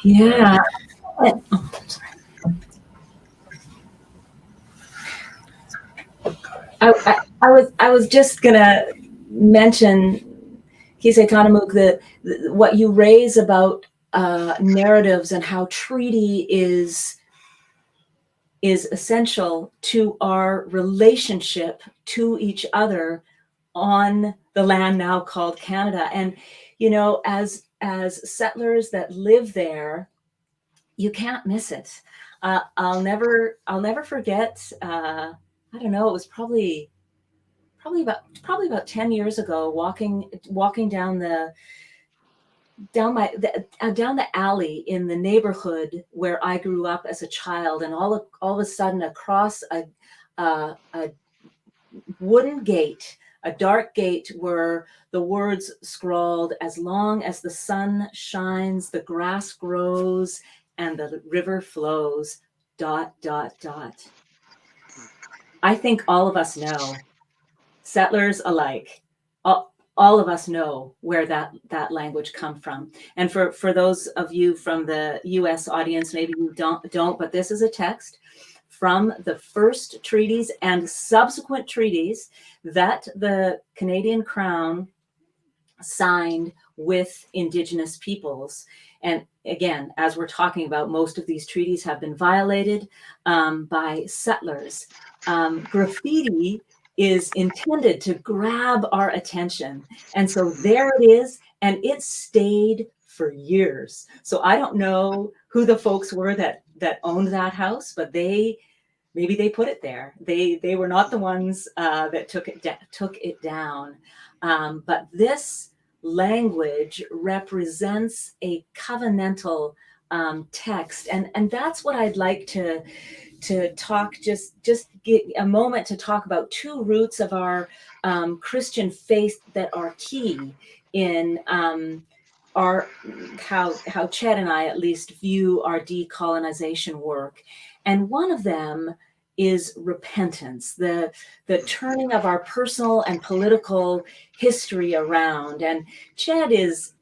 Yeah. I was just gonna mention gkisedtanamoogk, what you raise about narratives and how treaty is essential to our relationship to each other on the land now called Canada. And as settlers that live there, you can't miss it. I'll never forget. I don't know. It was probably about 10 years ago, walking down down the alley in the neighborhood where I grew up as a child, and all of a sudden, across a wooden gate, a dark gate, were the words scrawled, "As long as the sun shines, the grass grows, and the river flows, ... I think all of us know, settlers alike, all of us know where that language come from. And for those of you from the US audience, maybe you don't, but this is a text from the first treaties and subsequent treaties that the Canadian Crown signed with Indigenous peoples. And again, as we're talking about, most of these treaties have been violated by settlers. Graffiti is intended to grab our attention. And so there it is, and it stayed for years. So I don't know who the folks were that owned that house, but maybe they put it there. They were not the ones that took it down. But this language represents a covenantal text, and that's what I'd like to talk, just get a moment to talk about two roots of our Christian faith that are key in our how Ched and I at least view our decolonization work. And one of them is repentance, the turning of our personal and political history around. And Ched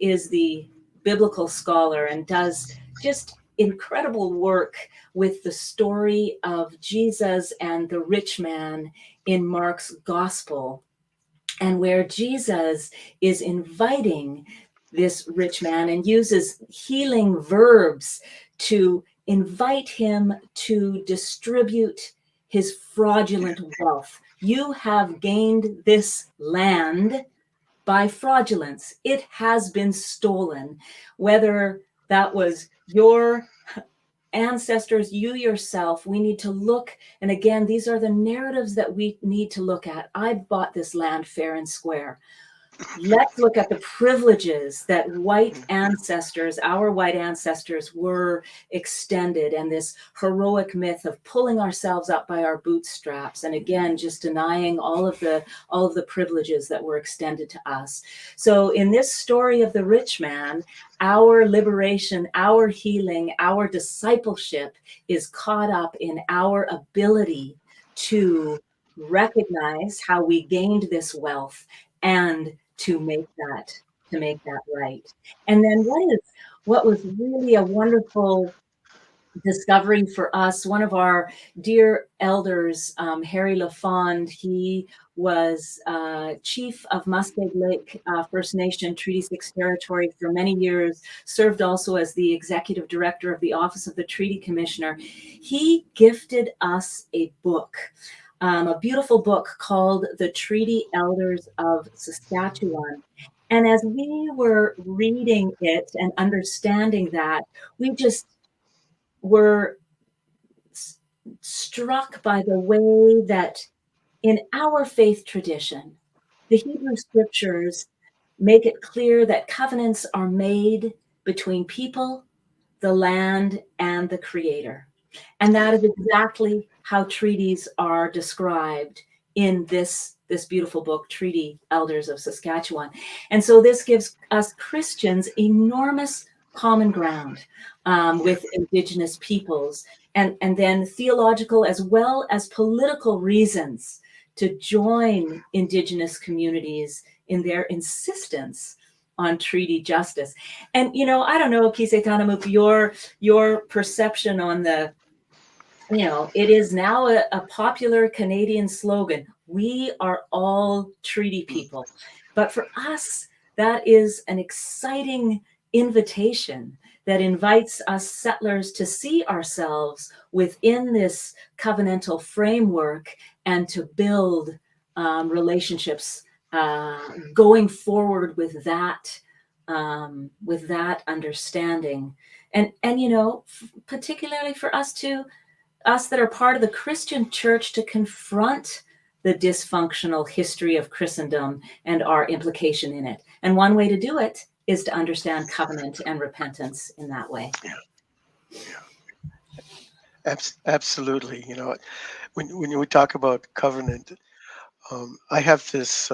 is the biblical scholar and does just incredible work with the story of Jesus and the rich man in Mark's gospel, and where Jesus is inviting this rich man and uses healing verbs to invite him to distribute his fraudulent wealth. You have gained this land by fraudulence. It has been stolen, whether that was your ancestors, you yourself, we need to look. And again, these are the narratives that we need to look at. I bought this land fair and square. Let's look at the privileges that white ancestors, our white ancestors, were extended, and this heroic myth of pulling ourselves up by our bootstraps, and again, just denying all of the privileges that were extended to us. So in this story of the rich man, our liberation, our healing, our discipleship is caught up in our ability to recognize how we gained this wealth and to make that right. And then what was really a wonderful discovery for us, one of our dear elders, Harry LaFond, he was chief of Muskeg Lake First Nation Treaty 6 territory for many years, served also as the executive director of the Office of the Treaty Commissioner. He gifted us a book, a beautiful book called The Treaty Elders of Saskatchewan. And as we were reading it and understanding that, we just were struck by the way that in our faith tradition, the Hebrew scriptures make it clear that covenants are made between people, the land, and the Creator. And that is exactly how treaties are described in this beautiful book, Treaty Elders of Saskatchewan. And so this gives us Christians enormous common ground with Indigenous peoples, and then theological as well as political reasons to join Indigenous communities in their insistence on treaty justice. And, I don't know, gkisedtanamoogk, your perception on it is now a popular Canadian slogan. We are all treaty people. But for us, that is an exciting invitation that invites us settlers to see ourselves within this covenantal framework and to build relationships going forward with that understanding. And particularly for us that are part of the Christian church, to confront the dysfunctional history of Christendom and our implication in it. And one way to do it is to understand covenant and repentance in that way. Absolutely. When we talk about covenant, I have this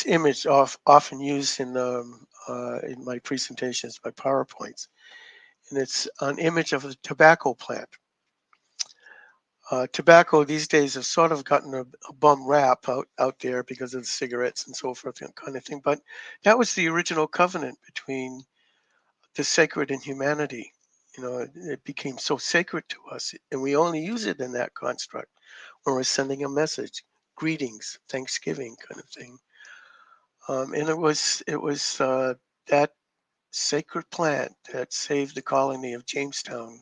image often used in my presentations, my PowerPoints, and it's an image of a tobacco plant. Tobacco these days has sort of gotten a bum rap out there because of the cigarettes and so forth, and kind of thing. But that was the original covenant between the sacred and humanity. It became so sacred to us, and we only use it in that construct when we're sending a message, greetings, Thanksgiving kind of thing. And it was that sacred plant that saved the colony of Jamestown,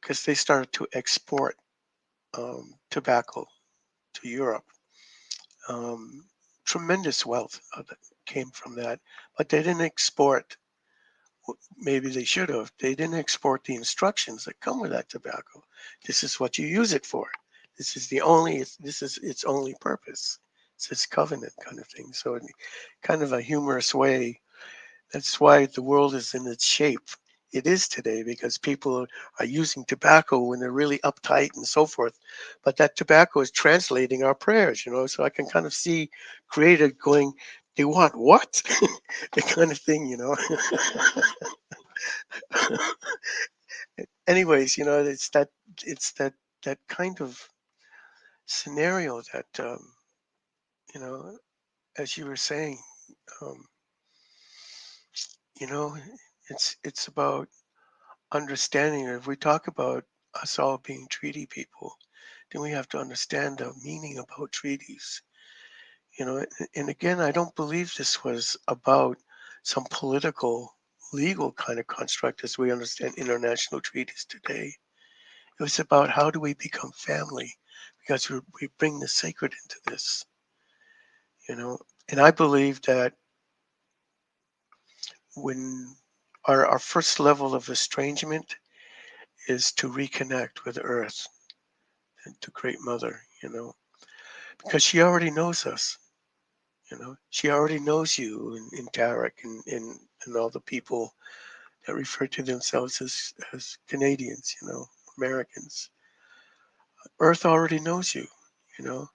because they started to export tobacco to Europe. Tremendous wealth came from that, but they didn't export. Maybe they should have. They didn't export the instructions that come with that tobacco. This is what you use it for. This is its only purpose. It's its covenant kind of thing. So in kind of a humorous way, that's why the world is in its shape it is today, because people are using tobacco when they're really uptight and so forth. But that tobacco is translating our prayers, so I can kind of see Creator going, they want what? The kind of thing, Anyways, it's that kind of scenario that, as you were saying, um, it's about understanding. If we talk about us all being treaty people, then we have to understand the meaning about treaties. And again, I don't believe this was about some political, legal kind of construct as we understand international treaties today. It was about how do we become family, because we bring the sacred into this, And I believe that when our first level of estrangement is to reconnect with Earth and to Great Mother, because she already knows us. She already knows you in Tarek and all the people that refer to themselves as Canadians, Americans. Earth already knows you, you know.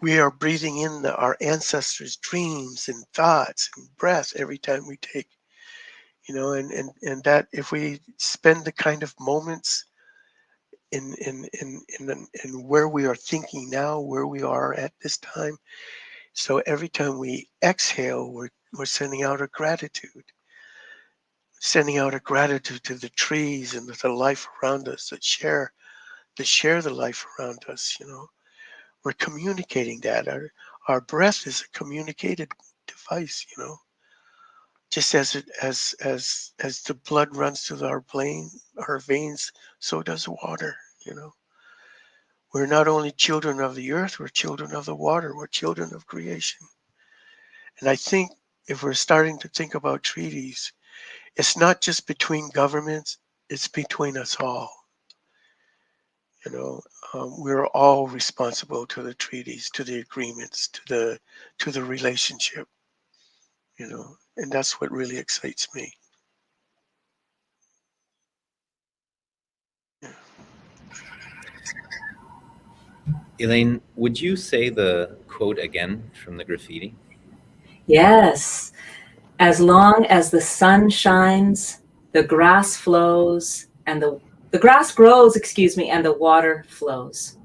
We are breathing in our ancestors' dreams and thoughts and breath every time we take, and that if we spend the kind of moments in where we are thinking now, where we are at this time. So every time we exhale, we're sending out a gratitude to the trees and to the life around us that share the life around us. We're communicating that. Our breath is a communicated device. Just as the blood runs through our veins, so does water. We're not only children of the earth, we're children of the water, we're children of creation. And I think if we're starting to think about treaties, it's not just between governments, it's between us all. We're all responsible to the treaties, to the agreements, to the relationship, and that's what really excites me. Yeah. Elaine, would you say the quote again from the graffiti? Yes. As long as the sun shines, the grass flows, and the grass grows, and the water flows.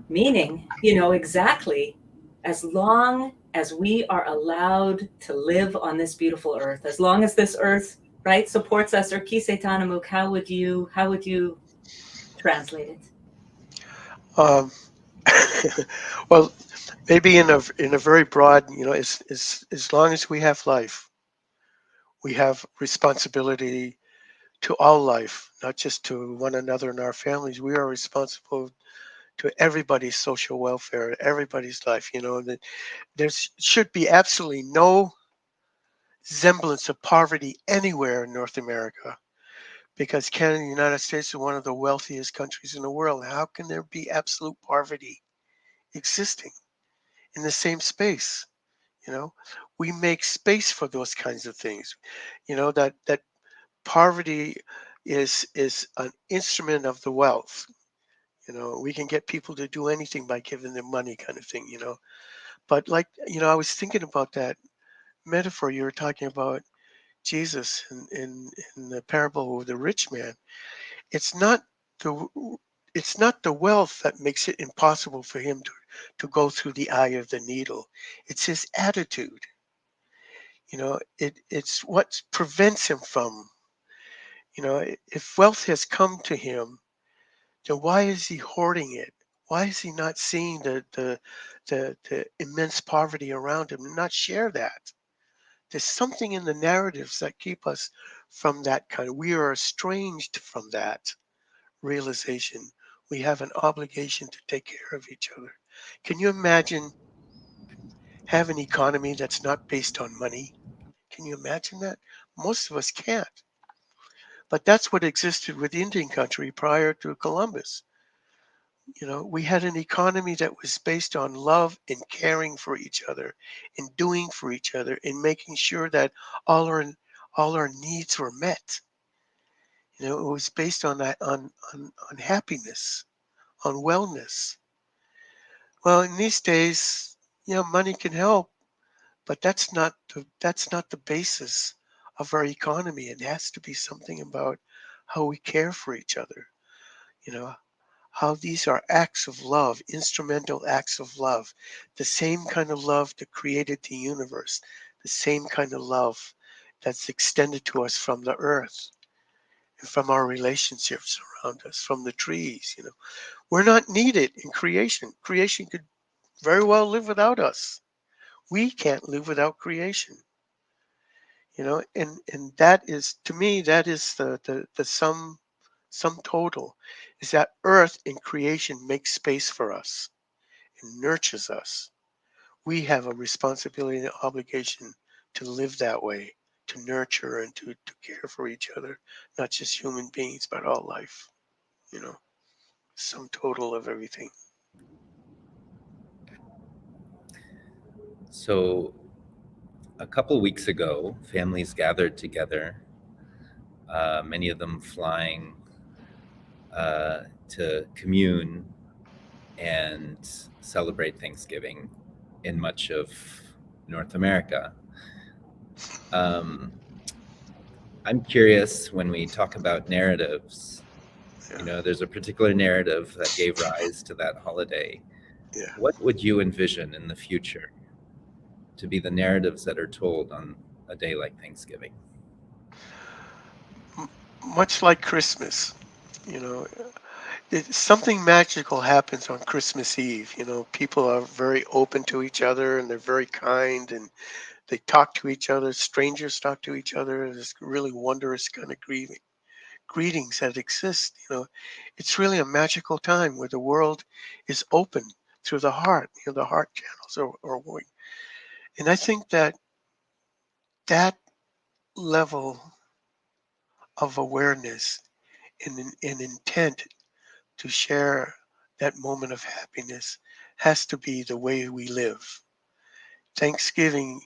Meaning, exactly, as long as we are allowed to live on this beautiful earth, as long as this earth, right, supports us, or gkisedtanamoogk, how would you translate it? Um, well, maybe in a very broad, as long as we have life, we have responsibility to all life, not just to one another and our families. We are responsible to everybody's social welfare, everybody's life. That there should be absolutely no semblance of poverty anywhere in North America, because Canada and the United States are one of the wealthiest countries in the world. How can there be absolute poverty existing in the same space? You know, we make space for those kinds of things. That poverty is an instrument of the wealth. We can get people to do anything by giving them money, kind of thing. But like, I was thinking about that metaphor you were talking about, Jesus in the parable of the rich man. It's not the it's not the wealth that makes it impossible for him to go through the eye of the needle. It's his attitude. It's what prevents him from. If wealth has come to him, then why is he hoarding it? Why is he not seeing the immense poverty around him and not share that? There's something in the narratives that keep us from that kind of. We are estranged from that realization. We have an obligation to take care of each other. Can you imagine have an economy that's not based on money? Can you imagine that? Most of us can't. But that's what existed with Indian country prior to Columbus. We had an economy that was based on love and caring for each other, and doing for each other, and making sure that all our all our needs were met. It was based on that on happiness, on wellness. Well, in these days, money can help, but that's not the basis of our economy. It has to be something about how we care for each other. You know, how these are acts of love, instrumental acts of love, the same kind of love that created the universe, the same kind of love that's extended to us from the earth and from our relationships around us, from the trees. We're not needed in creation. Creation could very well live without us. We can't live without creation. And that is, to me, that is the sum total, is that earth in creation makes space for us and nurtures us. We have a responsibility and obligation to live that way, nurture and to care for each other, not just human beings, but all life, you know, sum total of everything. So, a couple weeks ago, families gathered together, many of them flying to commune and celebrate Thanksgiving in much of North America. Um, I'm curious, when we talk about narratives, Yeah, there's a particular narrative that gave rise to that holiday. yeah. What would you envision in the future to be the narratives that are told on a day like Thanksgiving? M- Much like Christmas, you know, something magical happens on Christmas Eve. You know, people are very open to each other and they're very kind and they talk to each other. Strangers talk to each other. There's really wondrous kind of greetings that exist. You know, it's really a magical time where the world is open through the heart. You know, the heart channels are going. And I think that that level of awareness and intent to share that moment of happiness has to be the way we live. Thanksgiving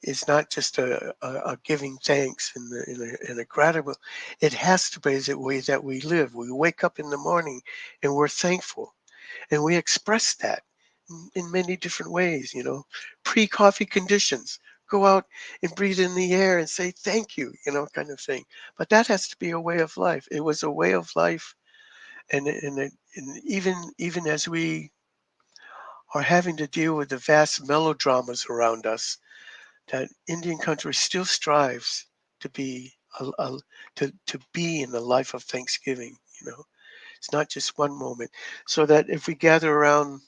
is not just a giving thanks in a gratitude. It has to be the way that we live. We wake up in the morning and we're thankful, and we express that in many different ways. You know, pre-coffee conditions. Go out and breathe in the air and say thank you. You know, kind of thing. But that has to be a way of life. It was a way of life, and even as we are having to deal with the vast melodramas around us, that Indian country still strives to be to be in the life of Thanksgiving. You know, it's not just one moment. So that if we gather around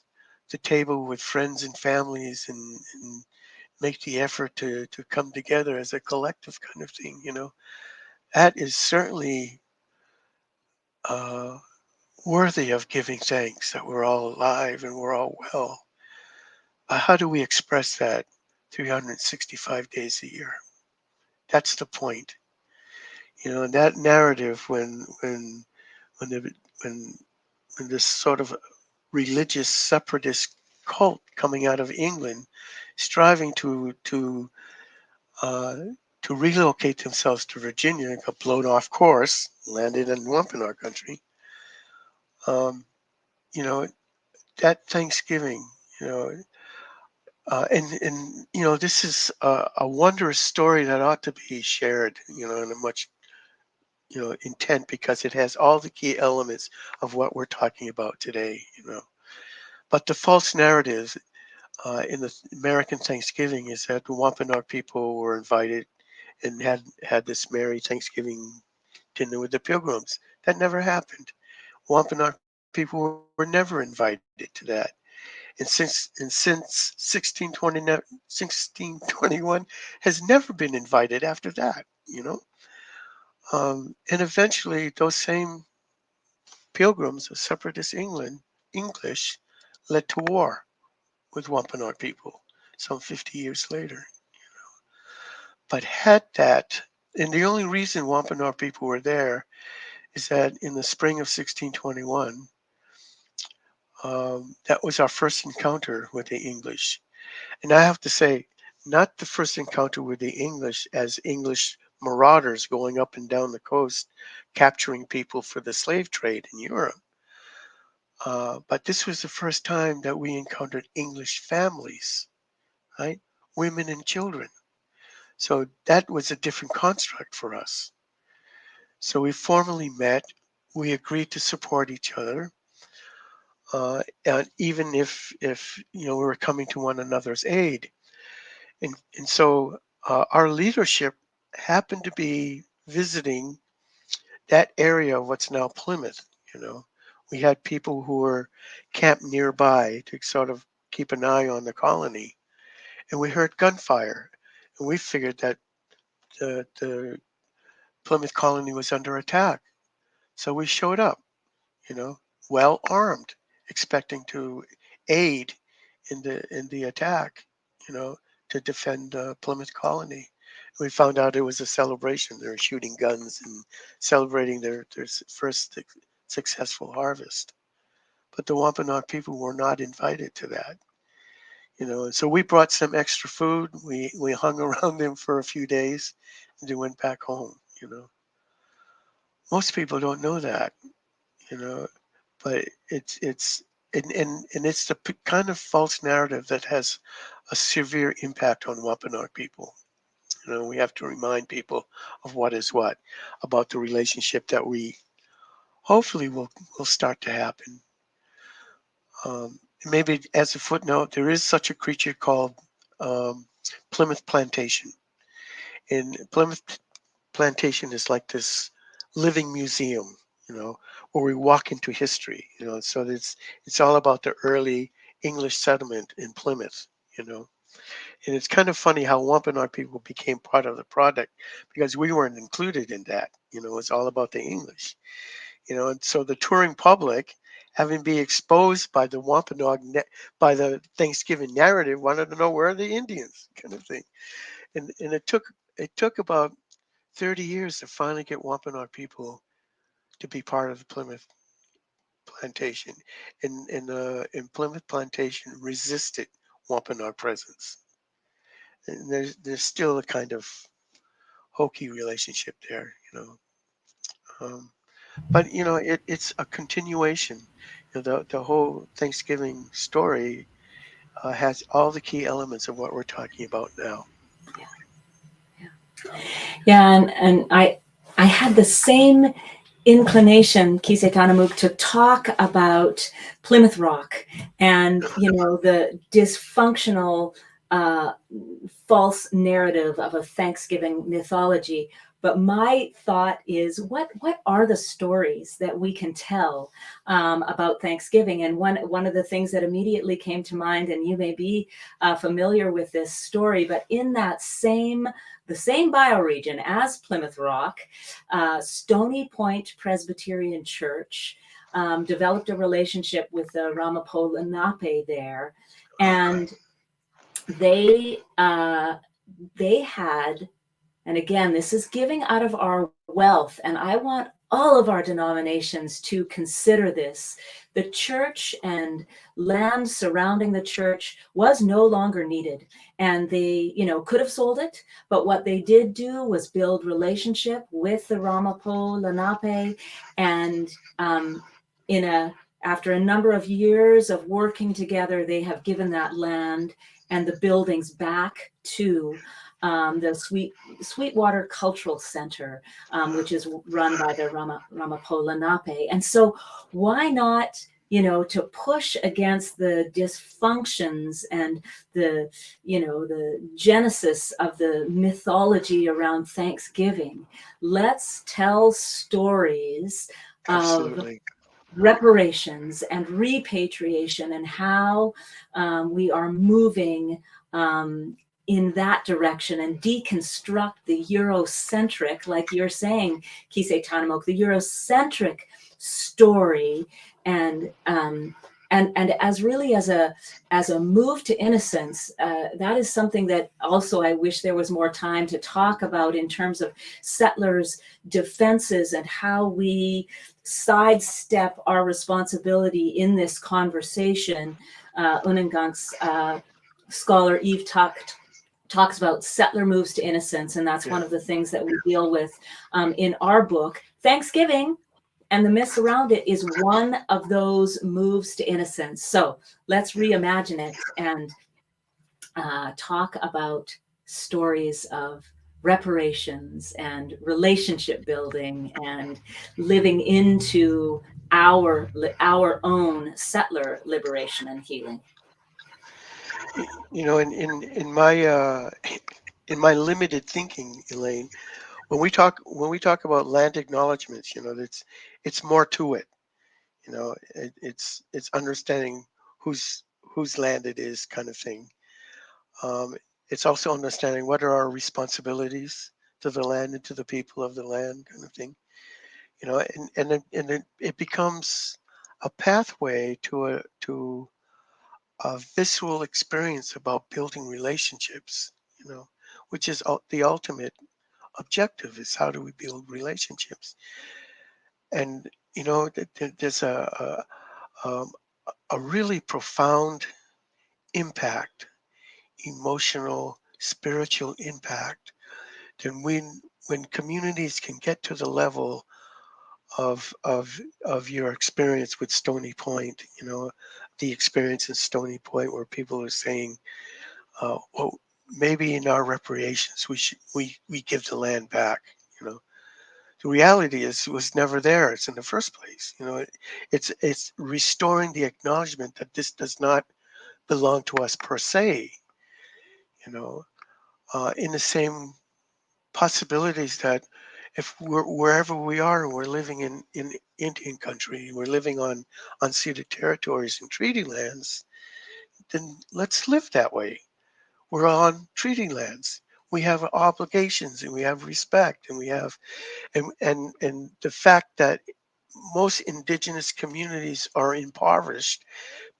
the table with friends and families and make the effort to come together as a collective kind of thing, you know, that is certainly uh, worthy of giving thanks that we're all alive and we're all well. How do we express that 365 days a year? That's the point. You know, and that narrative when the when when this sort of religious separatist cult coming out of England, striving uh, to relocate themselves to Virginia, got blown off course, landed in Wampanoag country. Um, you know, that Thanksgiving, you know, and you know, this is a wondrous story that ought to be shared, you know, in a much intent because it has all the key elements of what we're talking about today, you know. But the false narrative in the American Thanksgiving is that the Wampanoag people were invited and had this merry Thanksgiving dinner with the Pilgrims. That never happened. Wampanoag people were never invited to that. And since 1621 has never been invited after that, you know. And eventually, those same pilgrims of separatist English led to war with Wampanoag people some 50 years later. But had that, and the only reason Wampanoag people were there is that in the spring of 1621, that was our first encounter with the English. And I have to say, not the first encounter with the English as English marauders going up and down the coast, capturing people for the slave trade in Europe. But this was the first time that we encountered English families, right? Women and children. So that was a different construct for us. So we formally met. We agreed to support each other, and even if we were coming to one another's aid, and so our leadership happened to be visiting that area of what's now Plymouth. You know, we had people who were camped nearby to sort of keep an eye on the colony, and we heard gunfire, and we figured that the Plymouth colony was under attack. So we showed up, you know, well armed, expecting to aid in the attack, you know, to defend Plymouth colony. We found out it was a celebration. They were shooting guns and celebrating their first successful harvest. But the Wampanoag people were not invited to that. And so we brought some extra food. We hung around them for a few days, and then went back home. Most people don't know that. You know, but and it's the kind of false narrative that has a severe impact on Wampanoag people. We have to remind people of what is what, about the relationship that we hopefully will start to happen. Maybe as a footnote, there is such a creature called Plymouth Plantation. And Plymouth Plantation is like this living museum, where we walk into history. So it's all about the early English settlement in Plymouth. And it's kind of funny how Wampanoag people became part of the project, because we weren't included in that. It's all about the English. And so the touring public, having been exposed by the Wampanoag, by the Thanksgiving narrative, wanted to know, where are the Indians, kind of thing. And it took about 30 years to finally get Wampanoag people to be part of the Plymouth Plantation. And Plymouth Plantation resisted Wampanoag presence. And there's still a kind of hokey relationship there. But it's a continuation. The whole Thanksgiving story has all the key elements of what we're talking about now. Yeah. Yeah, and I had the same inclination, gkisedtanamoogk, to talk about Plymouth Rock and the dysfunctional false narrative of a Thanksgiving mythology. But my thought is, what are the stories that we can tell about Thanksgiving? And one of the things that immediately came to mind, and you may be familiar with this story, but in the same bioregion as Plymouth Rock, Stony Point Presbyterian Church developed a relationship with the Ramapo Lenape there, and they had, and again, this is giving out of our wealth, and I want all of our denominations to consider this. The church and land surrounding the church was no longer needed, and they, could have sold it, but what they did do was build relationship with the Ramapo Lenape, and after a number of years of working together, they have given that land and the buildings back to the Sweetwater Cultural Center, which is run by the Ramapo Lenape. And so why not, to push against the dysfunctions and the genesis of the mythology around Thanksgiving? Let's tell stories Absolutely. of reparations and repatriation, and how we are moving in that direction, and deconstruct the Eurocentric, like you're saying, gkisedtanamoogk, the Eurocentric story, and as really as a move to innocence. That is something that also I wish there was more time to talk about, in terms of settlers' defenses and how we sidestep our responsibility in this conversation. Unangank's scholar Eve talks about settler moves to innocence, and that's one of the things that we deal with in our book. Thanksgiving and the myths around it is one of those moves to innocence. So let's reimagine it and talk about stories of reparations and relationship building and living into our own settler liberation and healing. In my limited thinking, Elaine, when we talk about land acknowledgments, it's more to it. It's understanding whose land it is, kind of thing. It's also understanding what are our responsibilities to the land and to the people of the land, kind of thing. And it becomes a pathway to a visceral experience about building relationships, which is the ultimate objective, is how do we build relationships. And there's um, a really profound impact, emotional, spiritual impact, then when communities can get to the level of your experience with Stony Point, the experience in Stony Point where people are saying, well, maybe in our reparations we give the land back. The reality is it was never theirs in the first place. It's restoring the acknowledgement that this does not belong to us per se. In the same possibilities that if wherever we are, we're living in Indian country, we're living on unceded territories and treaty lands, then let's live that way. We're on treaty lands. We have obligations and we have respect and we have and the fact that most indigenous communities are impoverished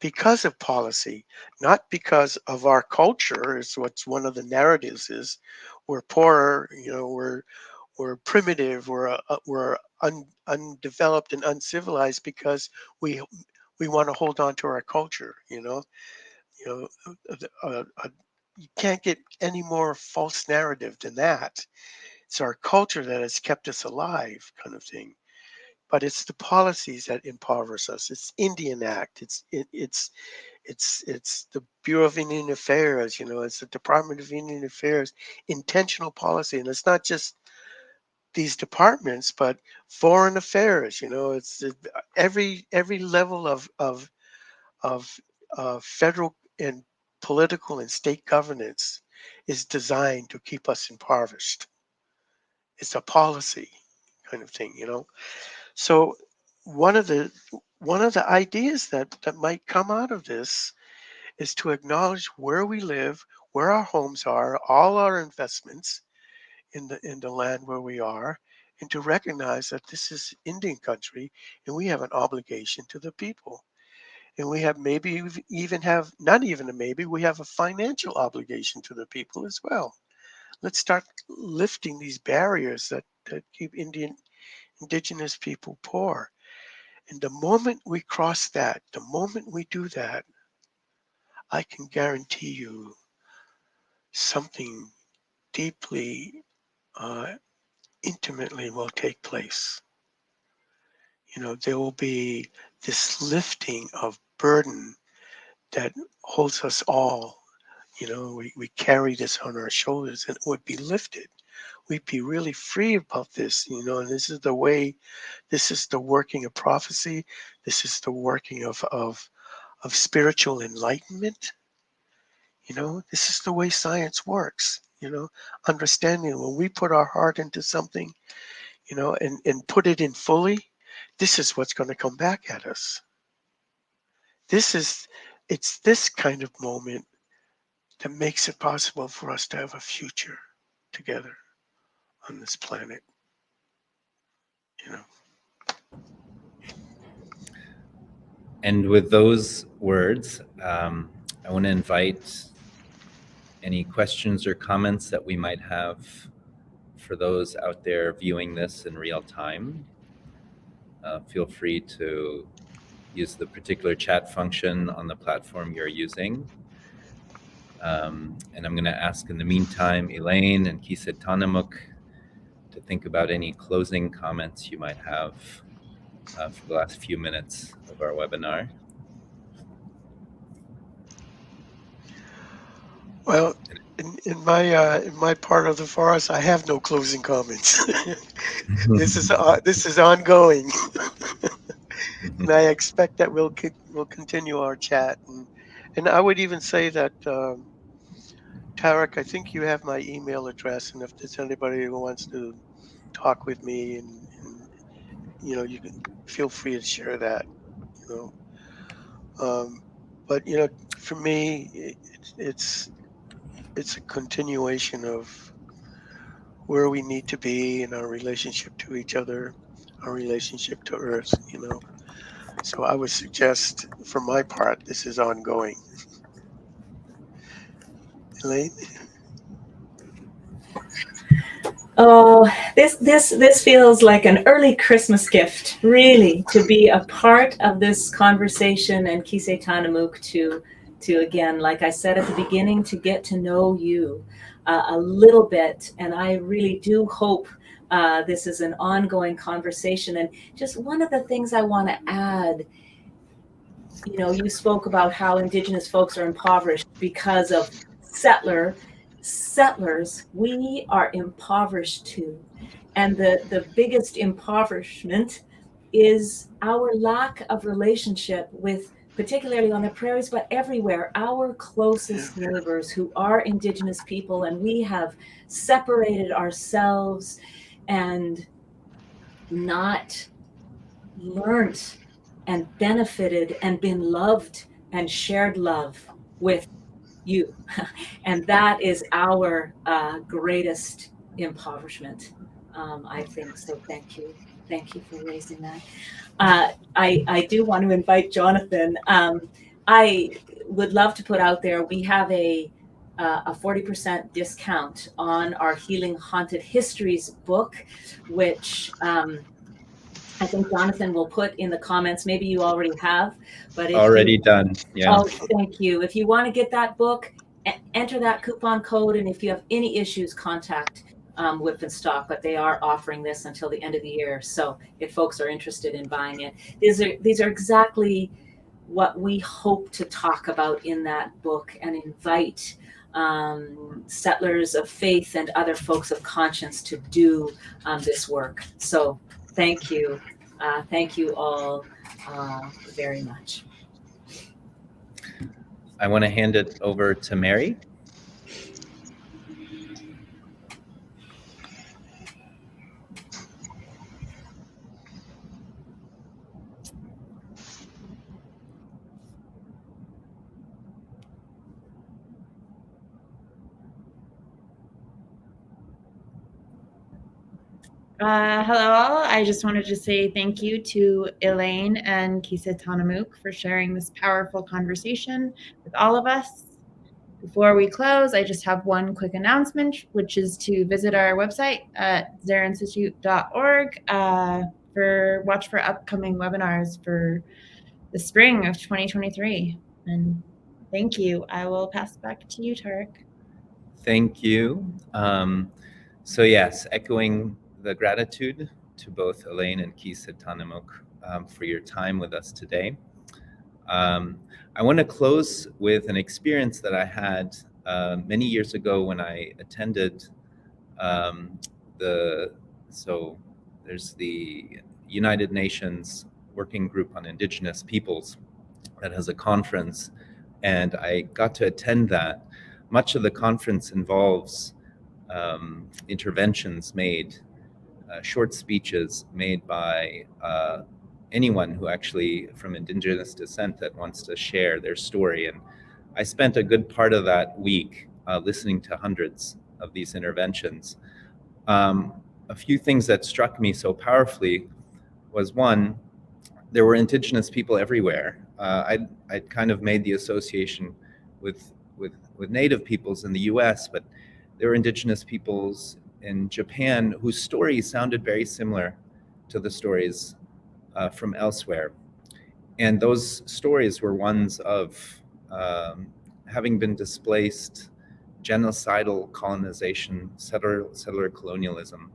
because of policy, not because of our culture, is what's one of the narratives is. We're poorer, we're primitive, we're undeveloped and uncivilized because we want to hold on to our culture. You know, you can't get any more false narrative than that. It's our culture that has kept us alive, kind of thing. But it's the policies that impoverish us. It's Indian Act. It's the Bureau of Indian Affairs. It's the Department of Indian Affairs. Intentional policy, and it's not just these departments, but foreign affairs. It's every level of federal and political and state governance is designed to keep us impoverished. It's a policy kind of thing. So one of the ideas that might come out of this is to acknowledge where we live, where our homes are, all our investments in the land where we are, and to recognize that this is Indian country and we have an obligation to the people. And we have even have not even a maybe, we have a financial obligation to the people as well. Let's start lifting these barriers that keep indigenous people poor. And the moment we cross that, the moment we do that, I can guarantee you something deeply, uh, intimately will take place. There will be this lifting of burden that holds us all. We carry this on our shoulders and it would be lifted. We'd be really free about this, and this is the working of prophecy. This is the working of spiritual enlightenment. This is the way science works. Understanding when we put our heart into something, and put it in fully, this is what's going to come back at us. It's this kind of moment that makes it possible for us to have a future together on this planet. And with those words, I want to invite any questions or comments that we might have for those out there viewing this in real time. Feel free to use the particular chat function on the platform you're using. And I'm going to ask in the meantime, Elaine and gkisedtanamoogk to think about any closing comments you might have for the last few minutes of our webinar. Well, in my part of the forest, I have no closing comments. This is ongoing, and I expect that we'll continue our chat. And I would even say that, Tarek, I think you have my email address, and if there's anybody who wants to talk with me, and you can feel free to share that. You but for me, it's a continuation of where we need to be in our relationship to each other, our relationship to Earth. So I would suggest, for my part, this is ongoing. Elaine? Oh, this feels like an early Christmas gift, really, to be a part of this conversation, and gkisedtanamoogk to again, like I said at the beginning, to get to know you a little bit. And I really do hope this is an ongoing conversation. And just one of the things I want to add, you know, you spoke about how Indigenous folks are impoverished because of settlers. We are impoverished too. And the biggest impoverishment is our lack of relationship with, particularly on the prairies, but everywhere, our closest neighbors who are Indigenous people. And we have separated ourselves and not learned and benefited and been loved and shared love with you. And that is our greatest impoverishment, I think. So thank you. Thank you for raising that. I do want to invite Jonathan. I would love to put out there, we have a 40% discount on our Healing Haunted Histories book, which I think Jonathan will put in the comments. Maybe you already have, but if Already done. Yeah. Oh, thank you. If you want to get that book, enter that coupon code, and if you have any issues, contact Whip and Stock. But they are offering this until the end of the year, so if folks are interested in buying it, these are exactly what we hope to talk about in that book, and invite settlers of faith and other folks of conscience to do this work. So thank you all very much. I want to hand it over to Mary. Hello all. I just wanted to say thank you to Elaine and gkisedtanamoogk for sharing this powerful conversation with all of us. Before we close, I just have one quick announcement, which is to visit our website at zehrinstitute.org watch for upcoming webinars for the spring of 2023. And thank you. I will pass back to you, Tarek. Thank you. So yes, echoing the gratitude to both Elaine and gkisedtanamoogk for your time with us today. I want to close with an experience that I had many years ago when I attended there's the United Nations Working Group on Indigenous Peoples that has a conference, and I got to attend that. Much of the conference involves interventions made, short speeches made by anyone who actually from Indigenous descent that wants to share their story. And I spent a good part of that week listening to hundreds of these interventions. A few things that struck me so powerfully was, one, there were Indigenous people everywhere. I'd kind of made the association with Native peoples in the US, but there were Indigenous peoples in Japan whose stories sounded very similar to the stories from elsewhere. And those stories were ones of having been displaced, genocidal colonization, settler colonialism.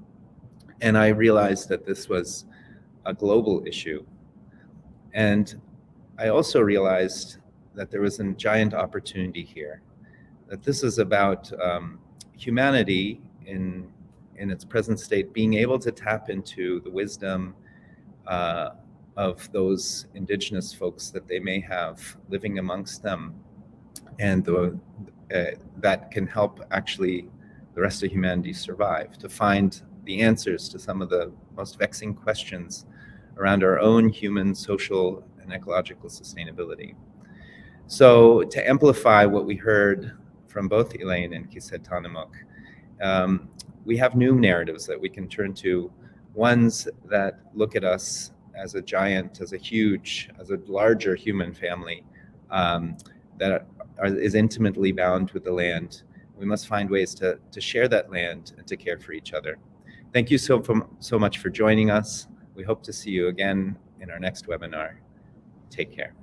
And I realized that this was a global issue. And I also realized that there was a giant opportunity here, that this is about humanity in its present state being able to tap into the wisdom of those Indigenous folks that they may have living amongst them, and that can help actually the rest of humanity survive, to find the answers to some of the most vexing questions around our own human, social, and ecological sustainability. So to amplify what we heard from both Elaine and gkisedtanamoogk, we have new narratives that we can turn to, ones that look at us as a giant, as a larger human family that is intimately bound with the land. We must find ways to share that land and to care for each other. Thank you so much for joining us. We hope to see you again in our next webinar. Take care.